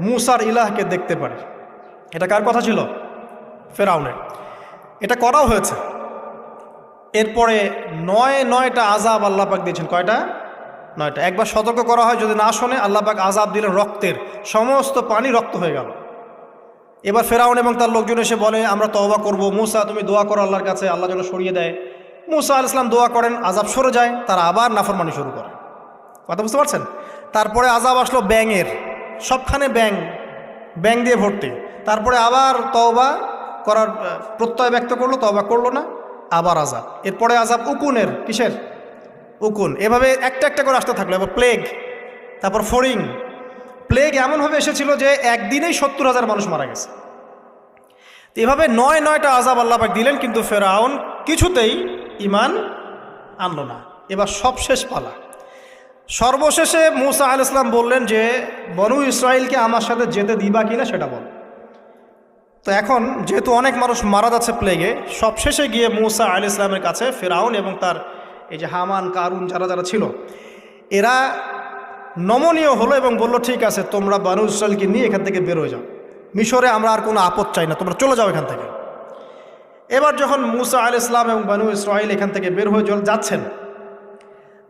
মূসার ইলাহকে দেখতে পারি। এটা কার কথা ছিল? ফেরাউনের। এটা করাও হয়েছে। এরপরে 9টা আযাব আল্লাহ পাক দিয়েছেন। কয়টা? 9টা। একবার সতর্ক করা হয়, যদি না শোনে আল্লাহ পাক আযাব দিলেন রক্তের, সমস্ত পানি রক্ত হয়ে গেল। এবার ফেরাউন এবং তার লোকজন এসে বলে আমরা তওবা করব, মূসা তুমি দোয়া করো আল্লাহর কাছে, আল্লাহ যেন সরিয়ে দেয়। মূসা আলাইহিস সালাম দোয়া করেন, আযাব সরে যায়, তারা আবার নাফরমানি শুরু করে। কথা বুঝতে পারছেন? তারপরে আযাব আসলো ব্যাঙের, সবখানে ব্যাঙ দিয়ে ভর্তি। তারপরে আবার তওবা করার প্রত্যয় ব্যক্ত করলো, তওবা করলো না, আবার আযাব। এরপরে আযাব উকুনের, কিসের? উকুন। এভাবে একটা একটা করে আসতে থাকলো। এবার প্লেগ, তারপর ফড়িং, প্লেগ এমনভাবে এসেছিল যে একদিনেই 70,000 মানুষ মারা গেছে। তো এভাবে 9টা আযাব আল্লাহ পাক দিলেন, কিন্তু ফেরাউন কিছুতেই ঈমান আনলো না। এবার সবশেষ পালা। সর্বশেষে মূসা আলাইহিস সালাম বললেন যে বনু ইসরাইলকে আমার সাথে যেতে দিবা কিনা সেটা বল। তো এখন যেহেতু অনেক মানুষ মারা যাচ্ছে প্লেগে, সবশেষে গিয়ে মূসা আলাইহিস সালামের কাছে ফেরাউন এবং তার এই যে হামান, কারুন, যারা ছিল, এরা নমনীয় হলো এবং বলল, ঠিক আছে, তোমরা বনু ইসরাইলকে নিয়ে এখান থেকে বের হয়ে যাও, মিশরে আমরা আর কোনো আপদ চাই না, তোমরা চলে যাও এখান থেকে। এবার যখন মূসা আলাইহিস সালাম এবং বনু ইসরাইল এখান থেকে বের হয়ে যাচ্ছেন,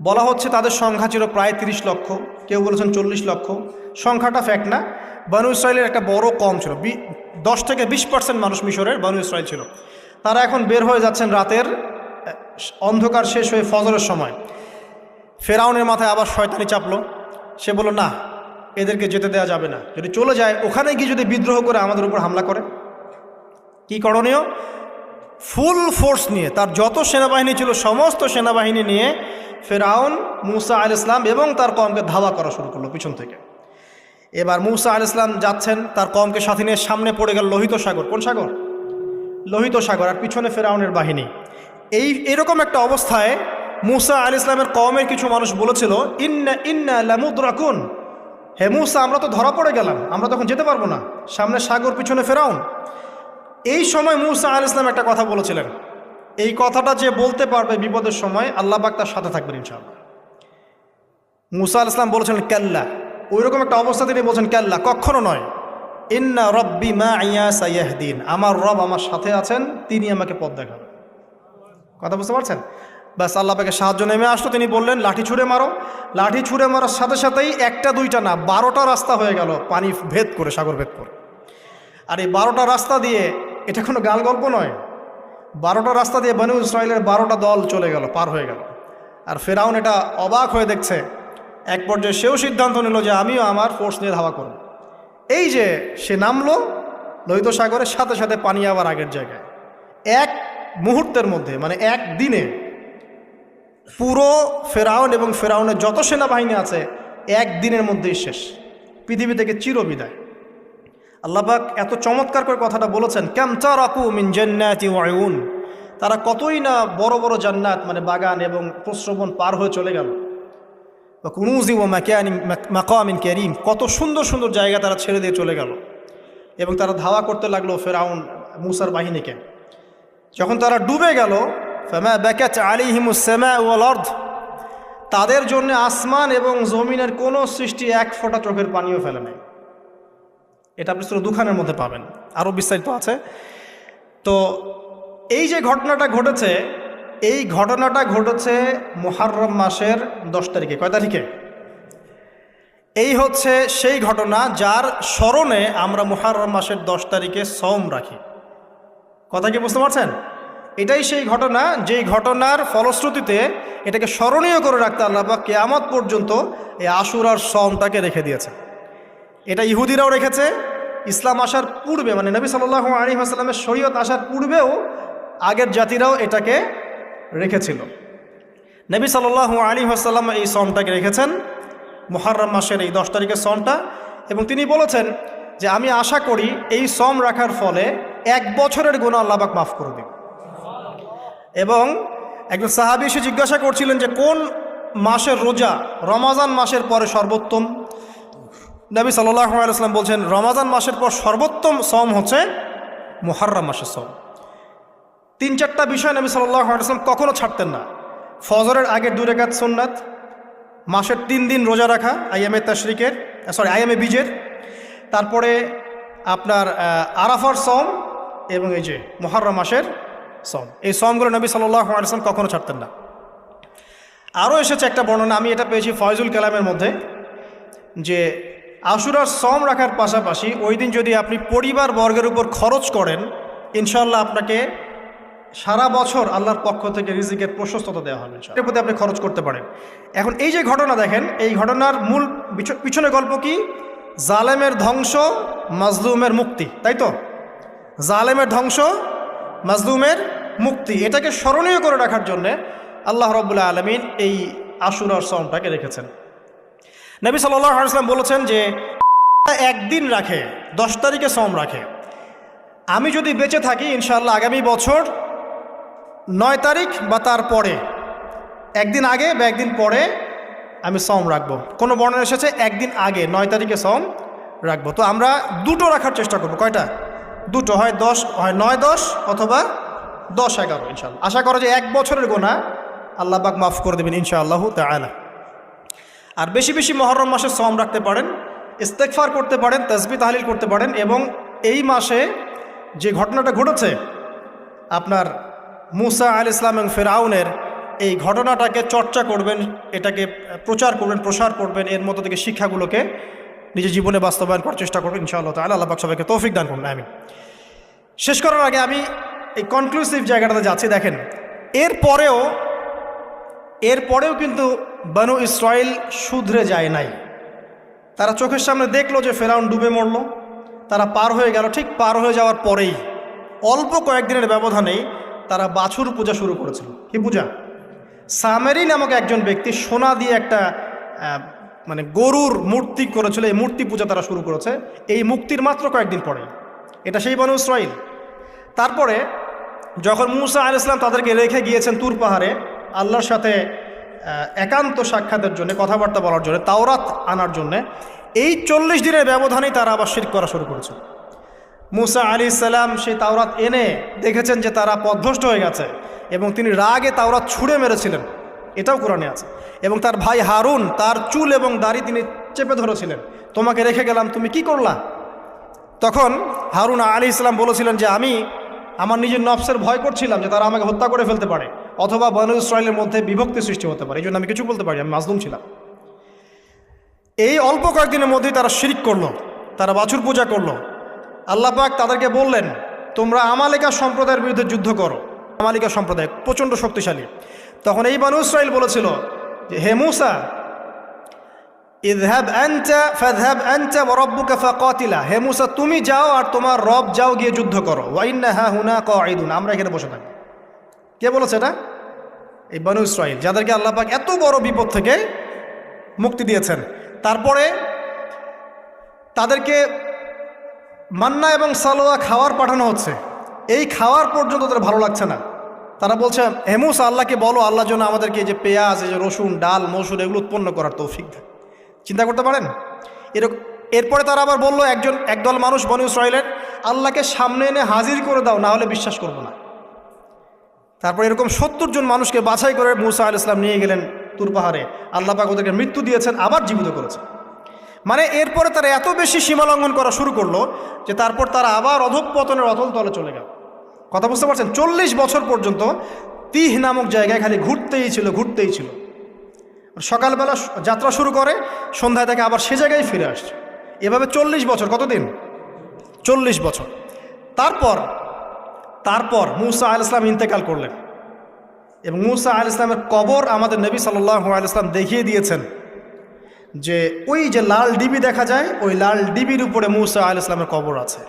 বলা হচ্ছে তাদের সংখ্যা ছিল প্রায় 30 লক্ষ, কেউ বলেছেন 40 লক্ষ। সংখ্যাটা ফ্যাক্ট না। বনু ইসরাইলের একটা বড় কম ছিল, 10 থেকে 20% মানুষ মিশরের বনু ইসরাইল ছিল। তারা এখন বের হয়ে যাচ্ছেন রাতের অন্ধকার শেষ হয়ে ফজরের সময়। ফেরাউনের মাথায় আবার শয়তানি চাপলো। সে বলল, না, এদেরকে যেতে দেওয়া যাবে না, যদি চলে যায় ওখানে গিয়ে যদি বিদ্রোহ করে আমাদের উপর হামলা করে। কি করণীয়? ফুল ফোর্স নিয়ে, তার যত সেনাবাহিনী ছিল সমস্ত সেনাবাহিনী নিয়ে ফেরাউন মূসা আলাইহিস সালাম এবং তার কওমকে ধাওয়া করা শুরু করলো পিছন থেকে। এবার মূসা আলাইহিস সালাম যাচ্ছেন, তার কওমকে সাথে নিয়ে, সামনে পড়ে গেল লোহিত সাগর। কোন সাগর? লোহিত সাগর। আর পিছনে ফেরাউনের বাহিনী। এরকম একটা অবস্থায় মূসা আলাইহিস সালামের কওমের কিছু মানুষ বলেছিল, ইন্না লামুদরাকুন, হে মূসা, আমরা তো ধরা পড়ে গেলাম, আমরা তখন যেতে পারবো না, সামনে সাগর, পিছনে ফেরাউন। এই সময় মূসা আলাইহিস সালাম একটা কথা বলেছিলেন, এই কথাটা যে বলতে পারবে বিপদের সময়, আল্লাহ পাক তার সাথে থাকবেন ইনশাআল্লাহ। মূসা আলাইহিস সালাম বলেছিলেন কাল্লা। ওইরকম একটা অবস্থা তিনি বলছেন কাল্লা, কখনো নয়। ইন্না রব্বি মাইয়া সাইয়াহদিন, আমার রব আমার সাথে আছেন, তিনি আমাকে পথ দেখাবেন। কথা বুঝতে পারছেন? ব্যাস, আল্লাহ পাকের সাহায্য নেমে আসলো। তিনি বললেন, লাঠি ছুঁড়ে মারো। লাঠি ছুঁড়ে মারার সাথে সাথেই একটা দুইটা না, 12টা রাস্তা হয়ে গেল, পানি ভেদ করে, সাগর ভেদ করে। আর এই 12টা রাস্তা দিয়ে, এটা কোনো গাল গল্প নয়, 12টা রাস্তা দিয়ে বনু ইসরাইলের 12টা দল চলে গেল, পার হয়ে গেল। আর ফেরাউন এটা অবাক হয়ে দেখছে। এক পর্যায়ে সেও সিদ্ধান্ত নিল যে আমিও আমার ফোর্স নিয়ে ধাওয়া করব। এই যে সে নামলো লোহিত সাগরের, সাথে সাথে পানি আবার আগের জায়গায়। এক মুহূর্তের মধ্যে, মানে এক দিনে পুরো ফেরাউন এবং ফেরাউনের যত সেনাবাহিনী আছে একদিনের মধ্যেই শেষ, পৃথিবী থেকে চিরবিদায়। আল্লাহ পাক এত চমৎকার করে কথাটা বলেছেন, কাম তারাকু মিন জান্নাতি ওয়া উয়ুন, তারা কতই না বড় বড় জান্নাত, মানে বাগান এবং প্রস্রবণ পার হয়ে চলে গেল। বা কুনুজি ওয়া মাকামিন কারীম, কত সুন্দর সুন্দর জায়গা তারা ছেড়ে দিয়ে চলে গেল। এবং তারা ধাওয়া করতে লাগলো ফেরাউন মূসার বাহিনীকে। যখন তারা ডুবে গেল, ফামা বাকাত আলাইহিমুস সামা ওয়াল আরদ, তাদের জন্য আসমান এবং জমিনের কোনো সৃষ্টি এক ফোঁটা চোখের পানিও ফেলে নাই। এটা আপনি সূরা দুখানের মধ্যে পাবেন, আরও বিস্তারিত আছে। তো এই যে ঘটনাটা ঘটেছে, এই ঘটনাটা ঘটেছে মুহররম মাসের 10 তারিখে। কয় তারিখে? এই হচ্ছে সেই ঘটনা যার স্মরণে আমরা মুহররম মাসের 10 তারিখে সওম রাখি। কথা কি বুঝতে পারছেন? এটাই সেই ঘটনা, যেই ঘটনার ফলশ্রুতিতে এটাকে স্মরণীয় করে রাখতে আল্লাহ পাক কিয়ামত পর্যন্ত এই আশুরার সওমটাকে রেখে দিয়েছে। এটা ইহুদিরাও রেখেছে, ইসলাম আসার পূর্বে, মানে নবী সাল্লাল্লাহু আলাইহি ওয়াসাল্লামের শরীয়ত আসার পূর্বেও আগের জাতিরাও এটাকে রেখেছিল। নবী সাল্লাল্লাহু আলাইহি ওয়াসাল্লাম এই সওমটাকে রেখেছেন, মুহররম মাসের এই 10 তারিখের সওমটা। এবং তিনি বলেছেন যে আমি আশা করি এই সওম রাখার ফলে 1 বছরের গুনাহ আল্লাহ পাক মাফ করে দেবেন। এবং একজন সাহাবী এসে জিজ্ঞাসা করছিলেন যে কোন মাসের রোজা রমাজান মাসের পরে সর্বোত্তম। নবী সাল্লাল্লাহু আলাইহি ওয়াসাল্লাম বলছেন রমাজান মাসের পর সর্বোত্তম সওম হচ্ছে মুহররম মাসের সওম। 3-4টা বিষয় নবী সাল্লাল্লাহু আলাইহি ওয়াসাল্লাম কখনো ছাড়তেন না। ফজরের আগে 2 রাকাত সুন্নাত, মাসের 3 দিন রোজা রাখা, আইয়ামে বীজের, তারপরে আপনার আরাফার সওম এবং এই যে মুহররম মাসের সওম। এই সওমগুলো নবী সাল্লাল্লাহু আলাইহি ওয়াসাল্লাম কখনো ছাড়তেন না। আরও এসেছে একটা বর্ণনা, আমি এটা পেয়েছি ফয়জুল কালামের মধ্যে, যে আশুরার সওম রাখার পাশাপাশি ওই দিন যদি আপনি পরিবার বর্গের উপর খরচ করেন, ইনশাআল্লাহ আপনাকে সারা বছর আল্লাহর পক্ষ থেকে রিজিকের প্রশস্ততা দেওয়া হবে, এর প্রতি আপনি খরচ করতে পারেন। এখন এই যে ঘটনা দেখেন, এই ঘটনার মূল পিছনে গল্প কি? জালেমের ধ্বংস, মাজলুমের মুক্তি, তাই তো? জালেমের ধ্বংস, মাজলুমের মুক্তি, এটাকে স্মরণীয় করে রাখার জন্যে আল্লাহ রাব্বুল আলামিন এই আশুরার সওমটাকে রেখেছেন। নবী সাল্লাল্লাহু আলাইহি ওয়াসাল্লাম বলেছেন যে একদিন রাখে, 10 তারিখে সম রাখে। আমি যদি বেঁচে থাকি ইনশাআল্লাহ আগামী বছর 9 তারিখ বা তার পরে, একদিন আগে বা একদিন পরে আমি সম রাখবো। কোনো বর্ণনা এসেছে একদিন আগে 9 তারিখে সম রাখবো। তো আমরা দুটো রাখার চেষ্টা করবো। কয়টা? দুটো, হয় 9-10 অথবা 10-11 ইনশাআল্লাহ। আশা করো যে 1 বছরের গোনা আল্লাহ পাক মাফ করে দেবেন ইনশাআল্লাহু তাআলা। আর বেশি বেশি মুহররম মাসে সম রাখতে পারেন, ইস্তেগফার করতে পারেন, তাসবিহ তাহলিল করতে পারেন। এবং এই মাসে যে ঘটনাটা ঘটেছে আপনার মুসা আলাইহিস সালাম এবং ফেরাউনের, এই ঘটনাটাকে চর্চা করবেন, এটাকে প্রচার করবেন, প্রসার করবেন, এর মধ্যে থেকে শিক্ষাগুলোকে নিজের জীবনে বাস্তবায়ন করার চেষ্টা করবেন ইনশাআল্লাহ তাআলা। আল্লাহ পাক সবাইকে তৌফিক দান করুন, আমিন। শেষ করার আগে আমি এই কনক্লুসিভ জায়গাটাতে যাচ্ছি। দেখেন, এরপরেও কিন্তু বনু ইসরাইল শুধরে যায় নাই। তারা চোখের সামনে দেখলো যে ফেরাউন ডুবে মরল, তারা পার হয়ে গেল। ঠিক পার হয়ে যাওয়ার পরেই অল্প কয়েকদিনের ব্যবধানেই তারা বাছুর পূজা শুরু করেছিল। কি পূজা? সামেরি নামক একজন ব্যক্তি সোনা দিয়ে একটা মানে গরুর মূর্তি করেছিল, এই মূর্তি পূজা তারা শুরু করেছে এই মুক্তির মাত্র কয়েকদিন পরে। এটা সেই বনু ইসরাইল। তারপরে যখন মুসা আলাইহিস সালাম তাদেরকে রেখে গিয়েছেন তুর পাহাড়ে আল্লাহর সাথে একান্ত সাক্ষাতের জন্য, কথাবার্তা বলার জন্য, তাওরাত আনার জন্য, এই 40 দিনের ব্যবধানেই তারা আবার শিরক করা শুরু করেছে। মুসা আলাইহিস সালাম সেই তাওরাত এনে দেখেছেন যে তারা পথভ্রষ্ট হয়ে গেছে এবং তিনি রাগে তাওরাত ছুঁড়ে মেরেছিলেন, এটাও কোরআনে আছে। এবং তার ভাই হারুন তার চুল এবং দাড়ি তিনি চেপে ধরেছিলেন, তোমাকে রেখে গেলাম, তুমি কি করলা? তখন হারুন আলাইহিস সালাম বলেছিলেন যে আমি আমার নিজের নফসের ভয় করছিলাম যে তারা আমাকে হত্যা করে ফেলতে পারে অথবা বনু ইসরাইলের মধ্যে বিভক্তি সৃষ্টি হতে পারে, এই জন্য আমি কিছু বলতে পারি, আমি মাজলুম ছিলাম। এই অল্প কয়েকদিনের মধ্যেই তারা শিরক করলো, তারা বাছুর পূজা করলো। আল্লাহ পাক তাদেরকে বললেন, তোমরা আমালিকা সম্প্রদায়ের বিরুদ্ধে যুদ্ধ করো। আমালিকা সম্প্রদায় প্রচণ্ড শক্তিশালী। তখন এই বনু ইসরাইল বলেছিল যে হে মুসা, ইযহাব আনতা ফাযহাব আনতা ওয়া রাব্বুকা ফাকাতিলা, হে মুসা তুমি যাও আর তোমার রব যাও গিয়ে যুদ্ধ করো। ওয়া ইন্না হাহুনা কাঈদুন, আমরা এখানে বসে থাকি। কে বলেছে এটা? এই বনু ইসরাইল, যাদেরকে আল্লাহ পাক এত বড় বিপদ থেকে মুক্তি দিয়েছেন। তারপরে তাদেরকে মান্না এবং সালোয়া খাওয়ার পাঠানো হচ্ছে, এই খাওয়ার পর্যন্ত তাদের ভালো লাগছে না। তারা বলছে হে মুসা আল্লাহকে বলো আল্লাহ যেন আমাদেরকে এই যে পেঁয়াজ, এই যে রসুন, ডাল, মসুর এগুলো উৎপন্ন করার তৌফিক দেয়। চিন্তা করতে পারেন এরকম। এরপরে তারা আবার বললো একদল মানুষ বনু ইসরাইলের, আল্লাহকে সামনে এনে হাজির করে দাও, না হলে বিশ্বাস করব না। তারপর এরকম 70 জন মানুষকে বাছাই করে মুসা আলাইহিস সালাম নিয়ে গেলেন তুর পাহাড়ে। আল্লাহ পাক ওদেরকে মৃত্যু দিয়েছেন, আবার জীবিত করেছেন। মানে এরপরে তারা এত বেশি সীমালঙ্ঘন করা শুরু করলো যে তারপর তারা আবার অধঃপতনের অতল তলে চলে গেল। কথা বুঝতে পারছেন? 40 বছর পর্যন্ত তিহ নামক জায়গায় খালি ঘুরতেই ছিল। সকালবেলা যাত্রা শুরু করে, সন্ধ্যায় থেকে আবার সে জায়গায় ফিরে আসছে। এভাবে 40 বছর। কতদিন? 40 বছর। তারপর মুসা আলাইহিস সালাম ইন্তেকাল করলেন এবং মুসা আলাইহিস সালামের কবর আমাদের নবী সাল্লাল্লাহু আলাইহি ওয়াসাল্লাম দেখিয়ে দিয়েছেন যে ওই যে লাল ডিবি দেখা যায়, ওই লাল ডিবির উপরে মুসা আলাইহিস সালামের কবর আছে।